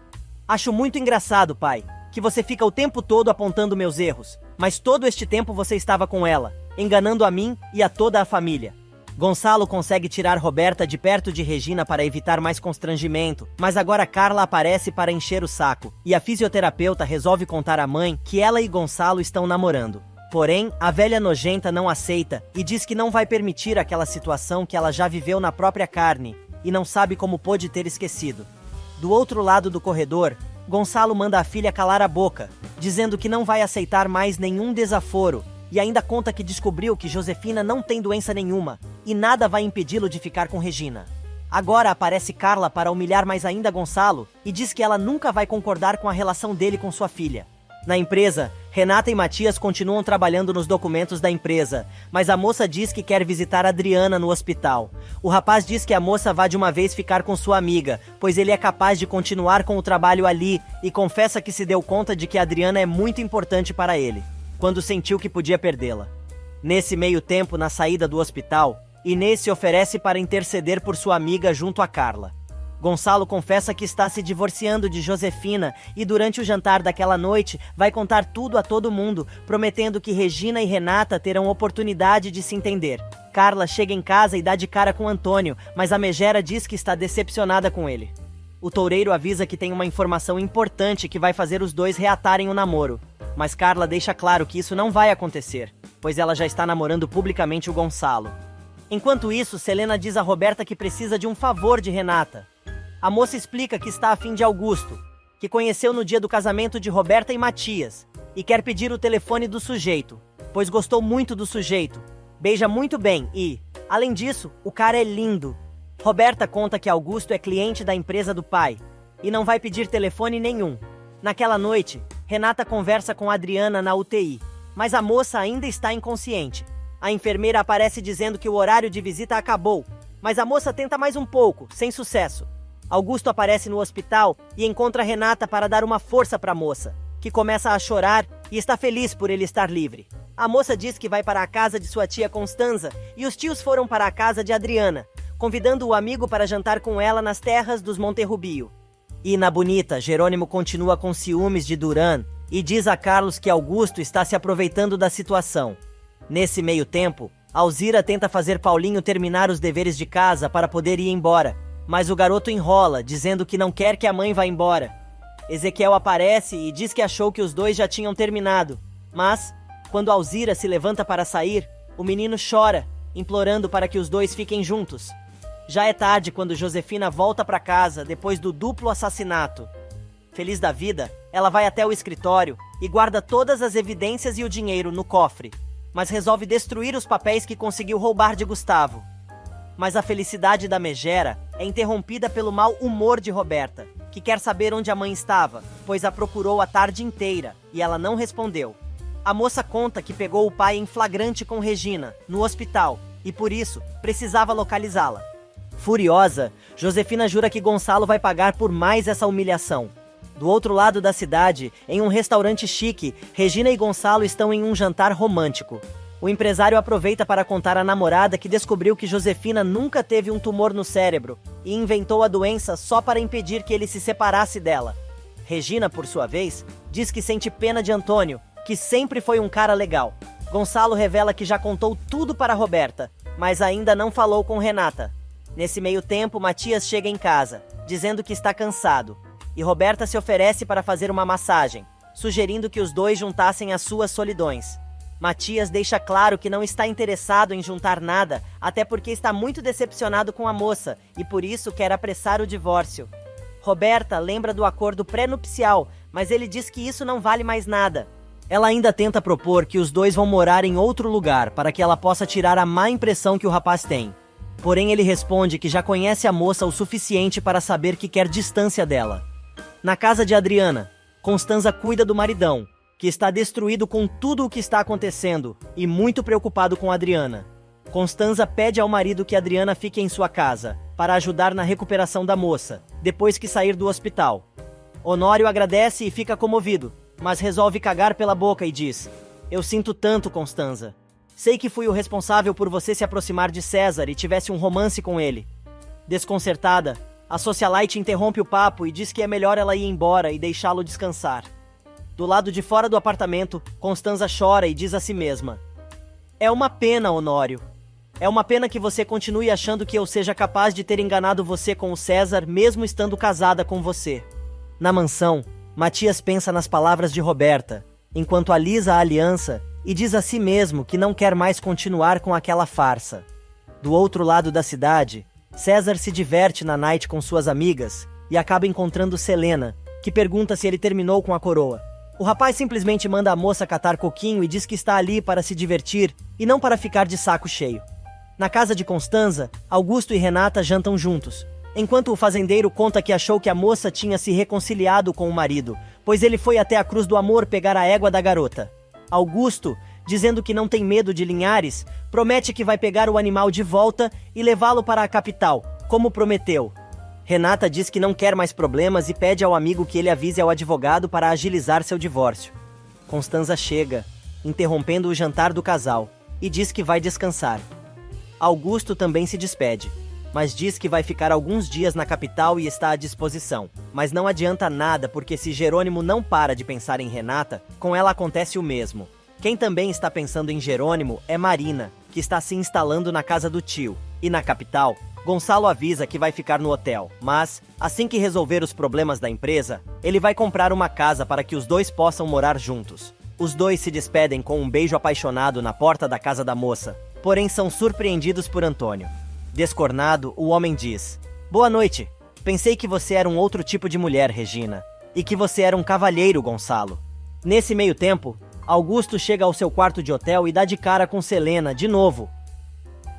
Acho muito engraçado, pai, que você fica o tempo todo apontando meus erros, mas todo este tempo você estava com ela, enganando a mim e a toda a família." Gonçalo consegue tirar Roberta de perto de Regina para evitar mais constrangimento, mas agora Carla aparece para encher o saco, e a fisioterapeuta resolve contar à mãe que ela e Gonçalo estão namorando. Porém, a velha nojenta não aceita e diz que não vai permitir aquela situação que ela já viveu na própria carne, e não sabe como pôde ter esquecido. Do outro lado do corredor, Gonçalo manda a filha calar a boca, dizendo que não vai aceitar mais nenhum desaforo, e ainda conta que descobriu que Josefina não tem doença nenhuma, e nada vai impedi-lo de ficar com Regina. Agora aparece Carla para humilhar mais ainda Gonçalo, e diz que ela nunca vai concordar com a relação dele com sua filha. Na empresa, Renata e Matias continuam trabalhando nos documentos da empresa, mas a moça diz que quer visitar Adriana no hospital. O rapaz diz que a moça vá de uma vez ficar com sua amiga, pois ele é capaz de continuar com o trabalho ali, e confessa que se deu conta de que Adriana é muito importante para ele, quando sentiu que podia perdê-la. Nesse meio tempo, na saída do hospital, Inês se oferece para interceder por sua amiga junto a Carla. Gonçalo confessa que está se divorciando de Josefina e durante o jantar daquela noite vai contar tudo a todo mundo, prometendo que Regina e Renata terão oportunidade de se entender. Carla chega em casa e dá de cara com Antônio, mas a megera diz que está decepcionada com ele. O toureiro avisa que tem uma informação importante que vai fazer os dois reatarem o namoro, mas Carla deixa claro que isso não vai acontecer, pois ela já está namorando publicamente o Gonçalo. Enquanto isso, Selena diz a Roberta que precisa de um favor de Renata. A moça explica que está afim de Augusto, que conheceu no dia do casamento de Roberta e Matias, e quer pedir o telefone do sujeito, pois gostou muito do sujeito, beija muito bem e, além disso, o cara é lindo. Roberta conta que Augusto é cliente da empresa do pai, e não vai pedir telefone nenhum. Naquela noite, Renata conversa com Adriana na UTI, mas a moça ainda está inconsciente. A enfermeira aparece dizendo que o horário de visita acabou, mas a moça tenta mais um pouco, sem sucesso. Augusto aparece no hospital e encontra Renata para dar uma força para a moça, que começa a chorar e está feliz por ele estar livre. A moça diz que vai para a casa de sua tia Constanza e os tios foram para a casa de Adriana, convidando o amigo para jantar com ela nas terras dos Monterrubio. E na bonita, Jerônimo continua com ciúmes de Duran e diz a Carlos que Augusto está se aproveitando da situação. Nesse meio tempo, Alzira tenta fazer Paulinho terminar os deveres de casa para poder ir embora, mas o garoto enrola, dizendo que não quer que a mãe vá embora. Ezequiel aparece e diz que achou que os dois já tinham terminado, mas, quando Alzira se levanta para sair, o menino chora, implorando para que os dois fiquem juntos. Já é tarde quando Josefina volta para casa depois do duplo assassinato. Feliz da vida, ela vai até o escritório e guarda todas as evidências e o dinheiro no cofre, mas resolve destruir os papéis que conseguiu roubar de Gustavo. Mas a felicidade da megera é interrompida pelo mau humor de Roberta, que quer saber onde a mãe estava, pois a procurou a tarde inteira e ela não respondeu. A moça conta que pegou o pai em flagrante com Regina, no hospital, e por isso precisava localizá-la. Furiosa, Josefina jura que Gonçalo vai pagar por mais essa humilhação. Do outro lado da cidade, em um restaurante chique, Regina e Gonçalo estão em um jantar romântico. O empresário aproveita para contar à namorada que descobriu que Josefina nunca teve um tumor no cérebro e inventou a doença só para impedir que ele se separasse dela. Regina, por sua vez, diz que sente pena de Antônio, que sempre foi um cara legal. Gonçalo revela que já contou tudo para Roberta, mas ainda não falou com Renata. Nesse meio tempo, Matias chega em casa, dizendo que está cansado, e Roberta se oferece para fazer uma massagem, sugerindo que os dois juntassem as suas solidões. Matias deixa claro que não está interessado em juntar nada, até porque está muito decepcionado com a moça e por isso quer apressar o divórcio. Roberta lembra do acordo pré-nupcial, mas ele diz que isso não vale mais nada. Ela ainda tenta propor que os dois vão morar em outro lugar para que ela possa tirar a má impressão que o rapaz tem. Porém, ele responde que já conhece a moça o suficiente para saber que quer distância dela. Na casa de Adriana, Constanza cuida do maridão, que está destruído com tudo o que está acontecendo e muito preocupado com Adriana. Constanza pede ao marido que Adriana fique em sua casa, para ajudar na recuperação da moça, depois que sair do hospital. Honório agradece e fica comovido, mas resolve cagar pela boca e diz: "Eu sinto tanto, Constanza. Sei que fui o responsável por você se aproximar de César e tivesse um romance com ele." Desconcertada, a socialite interrompe o papo e diz que é melhor ela ir embora e deixá-lo descansar. Do lado de fora do apartamento, Constanza chora e diz a si mesma: "É uma pena, Honório. É uma pena que você continue achando que eu seja capaz de ter enganado você com o César, mesmo estando casada com você." Na mansão, Matias pensa nas palavras de Roberta, enquanto alisa a aliança e diz a si mesmo que não quer mais continuar com aquela farsa. Do outro lado da cidade, César se diverte na night com suas amigas e acaba encontrando Selena, que pergunta se ele terminou com a coroa. O rapaz simplesmente manda a moça catar coquinho e diz que está ali para se divertir e não para ficar de saco cheio. Na casa de Constanza, Augusto e Renata jantam juntos, enquanto o fazendeiro conta que achou que a moça tinha se reconciliado com o marido, pois ele foi até a Cruz do Amor pegar a égua da garota. Augusto, dizendo que não tem medo de Linhares, promete que vai pegar o animal de volta e levá-lo para a capital, como prometeu. Renata diz que não quer mais problemas e pede ao amigo que ele avise ao advogado para agilizar seu divórcio. Constanza chega, interrompendo o jantar do casal, e diz que vai descansar. Augusto também se despede, mas diz que vai ficar alguns dias na capital e está à disposição. Mas não adianta nada, porque se Jerônimo não para de pensar em Renata, com ela acontece o mesmo. Quem também está pensando em Jerônimo é Marina, que está se instalando na casa do tio. E na capital, Gonçalo avisa que vai ficar no hotel, mas, assim que resolver os problemas da empresa, ele vai comprar uma casa para que os dois possam morar juntos. Os dois se despedem com um beijo apaixonado na porta da casa da moça, porém são surpreendidos por Antônio. Descornado, o homem diz: "Boa noite. Pensei que você era um outro tipo de mulher, Regina, e que você era um cavalheiro, Gonçalo." Nesse meio tempo, Augusto chega ao seu quarto de hotel e dá de cara com Selena de novo.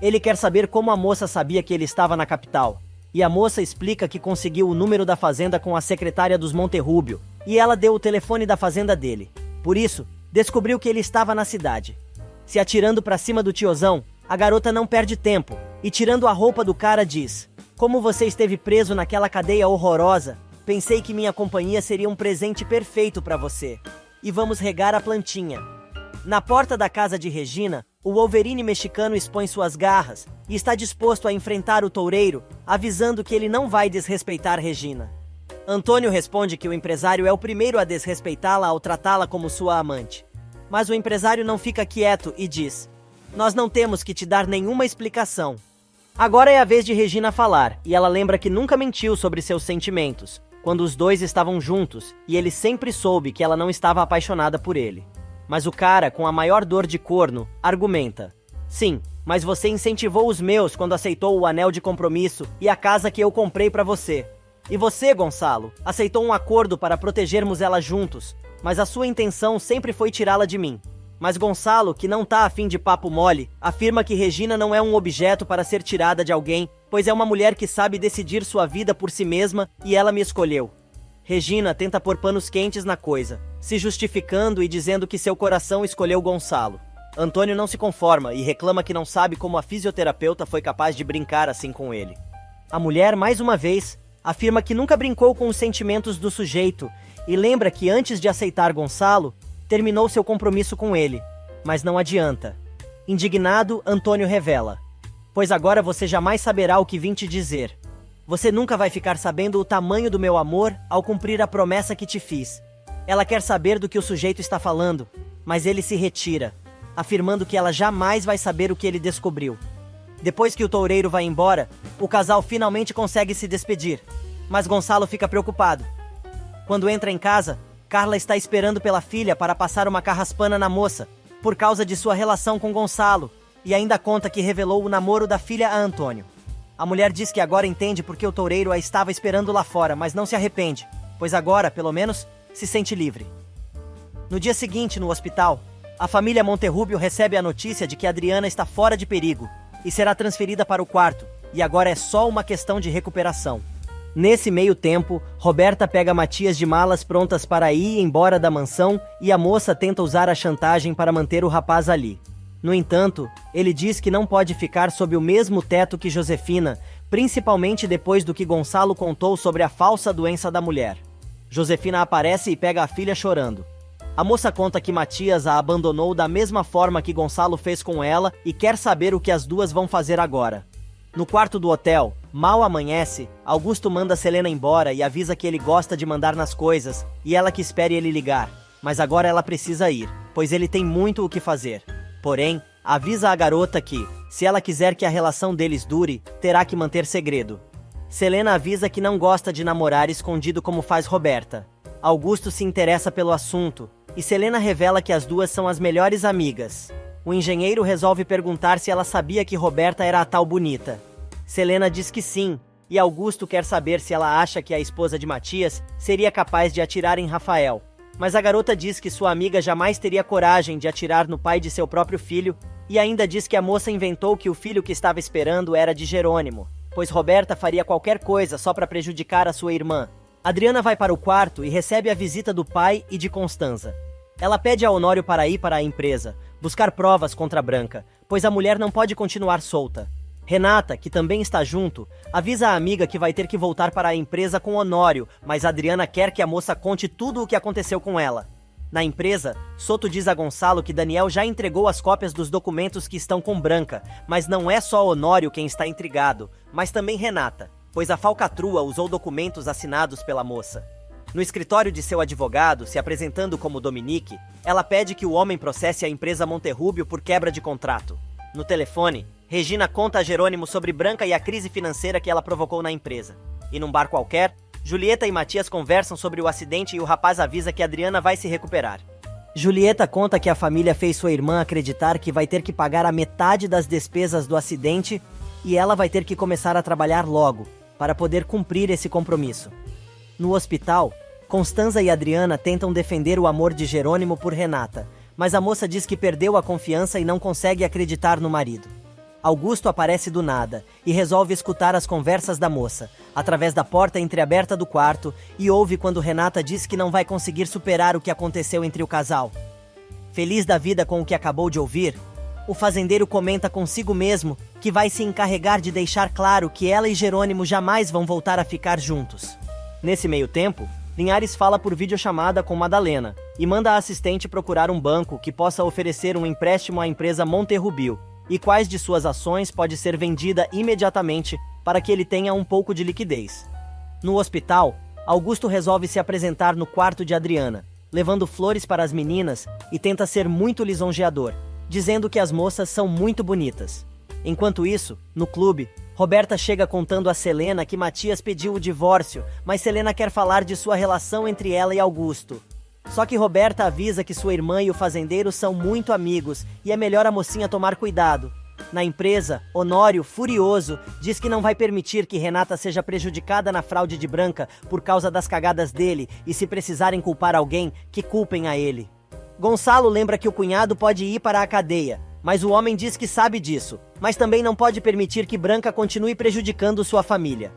Ele quer saber como a moça sabia que ele estava na capital, e a moça explica que conseguiu o número da fazenda com a secretária dos Monterrubio, e ela deu o telefone da fazenda dele. Por isso, descobriu que ele estava na cidade. Se atirando para cima do tiozão, a garota não perde tempo, e tirando a roupa do cara diz: "Como você esteve preso naquela cadeia horrorosa, pensei que minha companhia seria um presente perfeito para você." e vamos regar a plantinha. Na porta da casa de Regina, o Wolverine mexicano expõe suas garras e está disposto a enfrentar o toureiro, avisando que ele não vai desrespeitar Regina. Antônio responde que o empresário é o primeiro a desrespeitá-la ao tratá-la como sua amante. Mas o empresário não fica quieto e diz: "Nós não temos que te dar nenhuma explicação." Agora é a vez de Regina falar, e ela lembra que nunca mentiu sobre seus sentimentos, quando os dois estavam juntos, e ele sempre soube que ela não estava apaixonada por ele. Mas o cara, com a maior dor de corno, argumenta: "Sim, mas você incentivou os meus quando aceitou o anel de compromisso e a casa que eu comprei pra você. E você, Gonçalo, aceitou um acordo para protegermos ela juntos, mas a sua intenção sempre foi tirá-la de mim." Mas Gonçalo, que não tá afim de papo mole, afirma que Regina não é um objeto para ser tirada de alguém, pois é uma mulher que sabe decidir sua vida por si mesma e ela me escolheu. Regina tenta pôr panos quentes na coisa, se justificando e dizendo que seu coração escolheu Gonçalo. Antônio não se conforma e reclama que não sabe como a fisioterapeuta foi capaz de brincar assim com ele. A mulher, mais uma vez, afirma que nunca brincou com os sentimentos do sujeito e lembra que antes de aceitar Gonçalo, terminou seu compromisso com ele, mas não adianta. Indignado, Antônio revela: "Pois agora você jamais saberá o que vim te dizer. Você nunca vai ficar sabendo o tamanho do meu amor ao cumprir a promessa que te fiz." Ela quer saber do que o sujeito está falando, mas ele se retira, afirmando que ela jamais vai saber o que ele descobriu. Depois que o toureiro vai embora, o casal finalmente consegue se despedir, mas Gonçalo fica preocupado. Quando entra em casa, Carla está esperando pela filha para passar uma carraspana na moça, por causa de sua relação com Gonçalo, e ainda conta que revelou o namoro da filha a Antônio. A mulher diz que agora entende porque o toureiro a estava esperando lá fora, mas não se arrepende, pois agora, pelo menos, se sente livre. No dia seguinte, no hospital, a família Monterrubio recebe a notícia de que Adriana está fora de perigo e será transferida para o quarto, e agora é só uma questão de recuperação. Nesse meio tempo, Roberta pega Matias de malas prontas para ir embora da mansão e a moça tenta usar a chantagem para manter o rapaz ali. No entanto, ele diz que não pode ficar sob o mesmo teto que Josefina, principalmente depois do que Gonçalo contou sobre a falsa doença da mulher. Josefina aparece e pega a filha chorando. A moça conta que Matias a abandonou da mesma forma que Gonçalo fez com ela e quer saber o que as duas vão fazer agora. No quarto do hotel, mal amanhece, Augusto manda Selena embora e avisa que ele gosta de mandar nas coisas e ela que espere ele ligar, mas agora ela precisa ir, pois ele tem muito o que fazer. Porém, avisa a garota que, se ela quiser que a relação deles dure, terá que manter segredo. Selena avisa que não gosta de namorar escondido como faz Roberta. Augusto se interessa pelo assunto e Selena revela que as duas são as melhores amigas. O engenheiro resolve perguntar se ela sabia que Roberta era a tal bonita. Selena diz que sim, e Augusto quer saber se ela acha que a esposa de Matias seria capaz de atirar em Rafael. Mas a garota diz que sua amiga jamais teria coragem de atirar no pai de seu próprio filho, e ainda diz que a moça inventou que o filho que estava esperando era de Jerônimo, pois Roberta faria qualquer coisa só para prejudicar a sua irmã. Adriana vai para o quarto e recebe a visita do pai e de Constanza. Ela pede a Honório para ir para a empresa, buscar provas contra Branca, pois a mulher não pode continuar solta. Renata, que também está junto, avisa a amiga que vai ter que voltar para a empresa com Honório, mas Adriana quer que a moça conte tudo o que aconteceu com ela. Na empresa, Soto diz a Gonçalo que Daniel já entregou as cópias dos documentos que estão com Branca, mas não é só Honório quem está intrigado, mas também Renata, pois a falcatrua usou documentos assinados pela moça. No escritório de seu advogado, se apresentando como Dominique, ela pede que o homem processe a empresa Monterrubio por quebra de contrato. No telefone, Regina conta a Jerônimo sobre Branca e a crise financeira que ela provocou na empresa. E num bar qualquer, Julieta e Matias conversam sobre o acidente e o rapaz avisa que Adriana vai se recuperar. Julieta conta que a família fez sua irmã acreditar que vai ter que pagar a metade das despesas do acidente e ela vai ter que começar a trabalhar logo, para poder cumprir esse compromisso. No hospital, Constanza e Adriana tentam defender o amor de Jerônimo por Renata, mas a moça diz que perdeu a confiança e não consegue acreditar no marido. Augusto aparece do nada e resolve escutar as conversas da moça, através da porta entreaberta do quarto, e ouve quando Renata diz que não vai conseguir superar o que aconteceu entre o casal. Feliz da vida com o que acabou de ouvir, o fazendeiro comenta consigo mesmo que vai se encarregar de deixar claro que ela e Jerônimo jamais vão voltar a ficar juntos. Nesse meio tempo, Linhares fala por videochamada com Madalena, e manda a assistente procurar um banco que possa oferecer um empréstimo à empresa Monterrubio, e quais de suas ações pode ser vendida imediatamente para que ele tenha um pouco de liquidez. No hospital, Augusto resolve se apresentar no quarto de Adriana, levando flores para as meninas e tenta ser muito lisonjeador, dizendo que as moças são muito bonitas. Enquanto isso, no clube, Roberta chega contando a Selena que Matias pediu o divórcio, mas Selena quer falar de sua relação entre ela e Augusto. Só que Roberta avisa que sua irmã e o fazendeiro são muito amigos e é melhor a mocinha tomar cuidado. Na empresa, Honório, furioso, diz que não vai permitir que Renata seja prejudicada na fraude de Branca por causa das cagadas dele e se precisarem culpar alguém, que culpem a ele. Gonçalo lembra que o cunhado pode ir para a cadeia, mas o homem diz que sabe disso, mas também não pode permitir que Branca continue prejudicando sua família.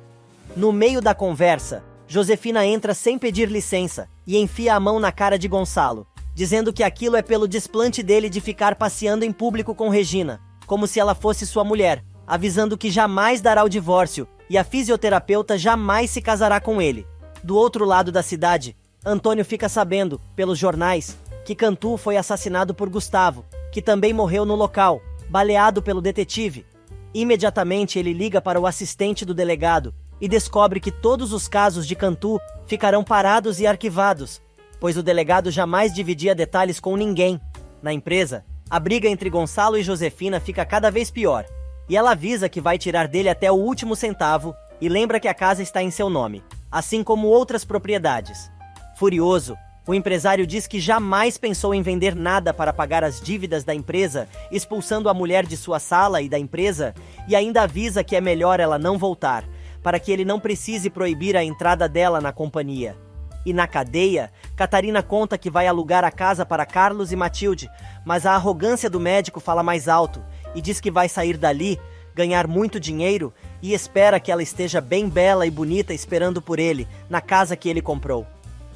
No meio da conversa, Josefina entra sem pedir licença e enfia a mão na cara de Gonçalo, dizendo que aquilo é pelo desplante dele de ficar passeando em público com Regina, como se ela fosse sua mulher, avisando que jamais dará o divórcio e a fisioterapeuta jamais se casará com ele. Do outro lado da cidade, Antônio fica sabendo, pelos jornais, que Cantu foi assassinado por Gustavo, que também morreu no local, baleado pelo detetive. Imediatamente ele liga para o assistente do delegado e descobre que todos os casos de Cantu ficarão parados e arquivados, pois o delegado jamais dividia detalhes com ninguém. Na empresa, a briga entre Gonçalo e Josefina fica cada vez pior, e ela avisa que vai tirar dele até o último centavo e lembra que a casa está em seu nome, assim como outras propriedades. Furioso, o empresário diz que jamais pensou em vender nada para pagar as dívidas da empresa, expulsando a mulher de sua sala e da empresa, e ainda avisa que é melhor ela não voltar, para que ele não precise proibir a entrada dela na companhia. E na cadeia, Catarina conta que vai alugar a casa para Carlos e Matilde, mas a arrogância do médico fala mais alto e diz que vai sair dali, ganhar muito dinheiro e espera que ela esteja bem bela e bonita esperando por ele, na casa que ele comprou.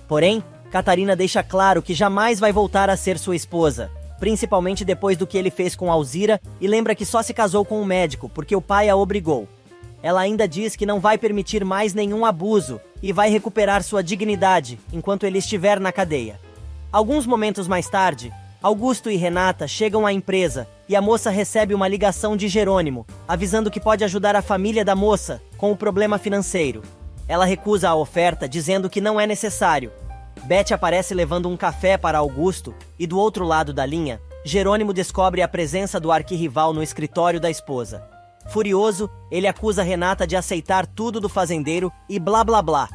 Porém, Catarina deixa claro que jamais vai voltar a ser sua esposa, principalmente depois do que ele fez com Alzira, e lembra que só se casou com um médico porque o pai a obrigou. Ela ainda diz que não vai permitir mais nenhum abuso e vai recuperar sua dignidade enquanto ele estiver na cadeia. Alguns momentos mais tarde, Augusto e Renata chegam à empresa e a moça recebe uma ligação de Jerônimo, avisando que pode ajudar a família da moça com o problema financeiro. Ela recusa a oferta, dizendo que não é necessário. Beth aparece levando um café para Augusto e do outro lado da linha, Jerônimo descobre a presença do arquirrival no escritório da esposa. Furioso, ele acusa Renata de aceitar tudo do fazendeiro e blá blá blá.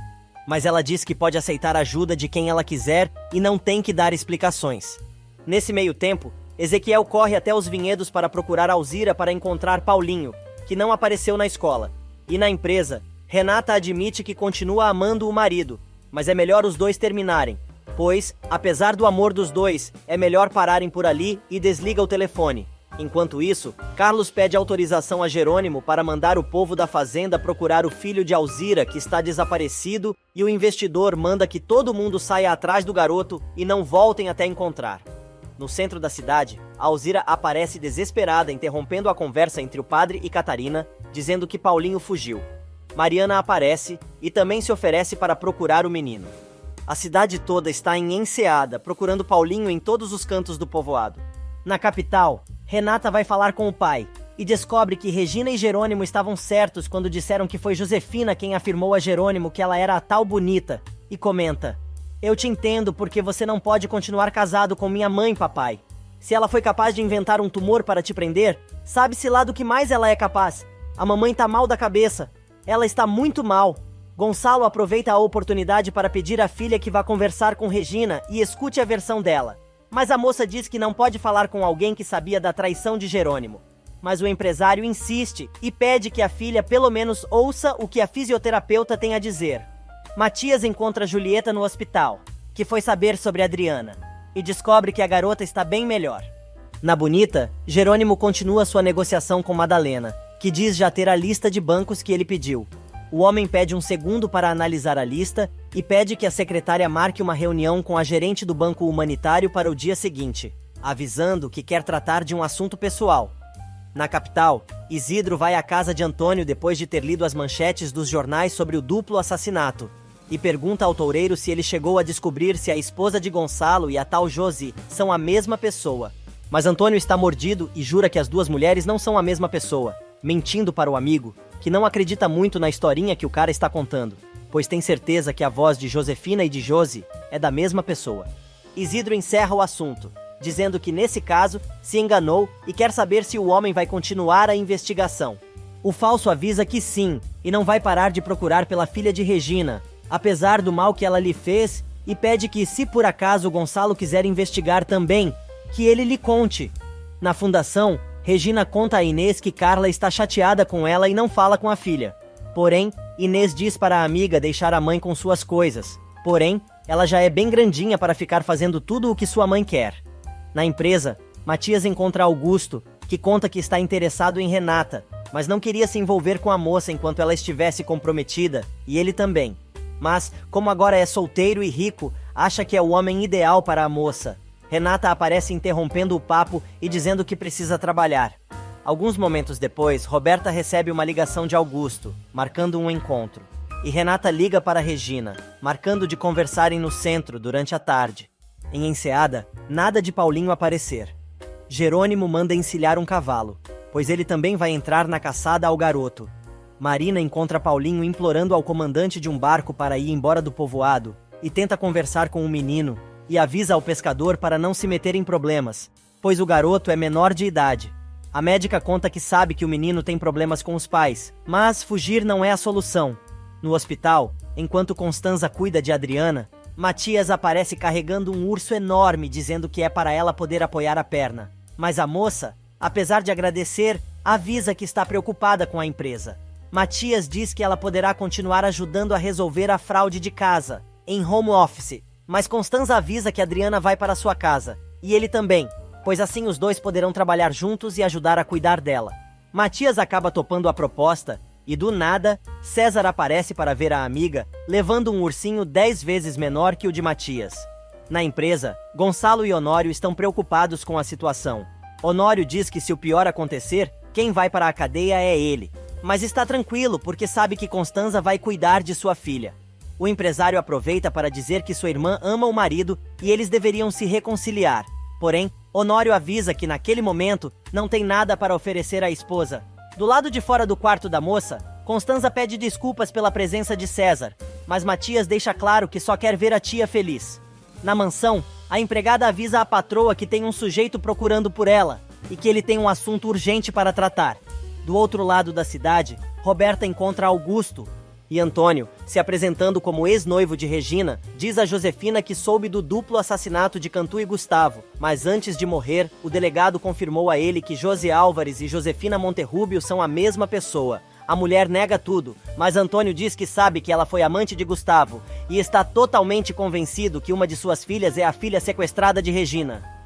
Mas ela diz que pode aceitar ajuda de quem ela quiser e não tem que dar explicações. Nesse meio tempo, Ezequiel corre até os vinhedos para procurar Alzira para encontrar Paulinho, que não apareceu na escola. E na empresa, Renata admite que continua amando o marido, mas é melhor os dois terminarem, pois, apesar do amor dos dois, é melhor pararem por ali e desliga o telefone. Enquanto isso, Carlos pede autorização a Jerônimo para mandar o povo da fazenda procurar o filho de Alzira, que está desaparecido, e o investidor manda que todo mundo saia atrás do garoto e não voltem até encontrar. No centro da cidade, Alzira aparece desesperada, interrompendo a conversa entre o padre e Catarina, dizendo que Paulinho fugiu. Mariana aparece e também se oferece para procurar o menino. A cidade toda está em enseada, procurando Paulinho em todos os cantos do povoado. Na capital, Renata vai falar com o pai e descobre que Regina e Jerônimo estavam certos quando disseram que foi Josefina quem afirmou a Jerônimo que ela era a tal bonita, e comenta: "Eu te entendo porque você não pode continuar casado com minha mãe, papai. Se ela foi capaz de inventar um tumor para te prender, sabe-se lá do que mais ela é capaz. A mamãe tá mal da cabeça. Ela está muito mal." Gonçalo aproveita a oportunidade para pedir à filha que vá conversar com Regina e escute a versão dela. Mas a moça diz que não pode falar com alguém que sabia da traição de Jerônimo. Mas o empresário insiste e pede que a filha pelo menos ouça o que a fisioterapeuta tem a dizer. Matias encontra Julieta no hospital, que foi saber sobre Adriana, e descobre que a garota está bem melhor. Na Bonita, Jerônimo continua sua negociação com Madalena, que diz já ter a lista de bancos que ele pediu. O homem pede um segundo para analisar a lista e pede que a secretária marque uma reunião com a gerente do Banco Humanitário para o dia seguinte, avisando que quer tratar de um assunto pessoal. Na capital, Isidro vai à casa de Antônio depois de ter lido as manchetes dos jornais sobre o duplo assassinato. e pergunta ao toureiro se ele chegou a descobrir se a esposa de Gonçalo e a tal Josi são a mesma pessoa. Mas Antônio está mordido e jura que as duas mulheres não são a mesma pessoa, mentindo para o amigo, que não acredita muito na historinha que o cara está contando, pois tem certeza que a voz de Josefina e de Josi é da mesma pessoa. Isidro encerra o assunto, dizendo que nesse caso se enganou e quer saber se o homem vai continuar a investigação. O falso avisa que sim, e não vai parar de procurar pela filha de Regina, apesar do mal que ela lhe fez, e pede que, se por acaso Gonçalo quiser investigar também, que ele lhe conte. Na fundação, Regina conta a Inês que Carla está chateada com ela e não fala com a filha. Porém, Inês diz para a amiga deixar a mãe com suas coisas. Porém, ela já é bem grandinha para ficar fazendo tudo o que sua mãe quer. Na empresa, Matias encontra Augusto, que conta que está interessado em Renata, mas não queria se envolver com a moça enquanto ela estivesse comprometida, e ele também. Mas, como agora é solteiro e rico, acha que é o homem ideal para a moça. Renata aparece interrompendo o papo e dizendo que precisa trabalhar. Alguns momentos depois, Roberta recebe uma ligação de Augusto, marcando um encontro. E Renata liga para Regina, marcando de conversarem no centro durante a tarde. Em Enseada, nada de Paulinho aparecer. Jerônimo manda encilhar um cavalo, pois ele também vai entrar na caçada ao garoto. Marina encontra Paulinho implorando ao comandante de um barco para ir embora do povoado, e tenta conversar com o menino, e avisa ao pescador para não se meter em problemas, pois o garoto é menor de idade. A médica conta que sabe que o menino tem problemas com os pais, mas fugir não é a solução. No hospital, enquanto Constanza cuida de Adriana, Matias aparece carregando um urso enorme, dizendo que é para ela poder apoiar a perna. Mas a moça, apesar de agradecer, avisa que está preocupada com a empresa. Matias diz que ela poderá continuar ajudando a resolver a fraude de casa, em home office, mas Constanza avisa que Adriana vai para sua casa, e ele também, pois assim os dois poderão trabalhar juntos e ajudar a cuidar dela. Matias acaba topando a proposta, e do nada, César aparece para ver a amiga, levando um ursinho 10 vezes menor que o de Matias. Na empresa, Gonçalo e Honório estão preocupados com a situação. Honório diz que se o pior acontecer, quem vai para a cadeia é ele. Mas está tranquilo porque sabe que Constanza vai cuidar de sua filha. O empresário aproveita para dizer que sua irmã ama o marido e eles deveriam se reconciliar. Porém, Honório avisa que naquele momento não tem nada para oferecer à esposa. Do lado de fora do quarto da moça, Constanza pede desculpas pela presença de César, mas Matias deixa claro que só quer ver a tia feliz. Na mansão, a empregada avisa a patroa que tem um sujeito procurando por ela e que ele tem um assunto urgente para tratar. Do outro lado da cidade, Roberta encontra Augusto e Antônio, se apresentando como ex-noivo de Regina, diz a Josefina que soube do duplo assassinato de Cantu e Gustavo, mas antes de morrer, o delegado confirmou a ele que Josi Álvares e Josefina Monterrúbio são a mesma pessoa. A mulher nega tudo, mas Antônio diz que sabe que ela foi amante de Gustavo e está totalmente convencido que uma de suas filhas é a filha sequestrada de Regina.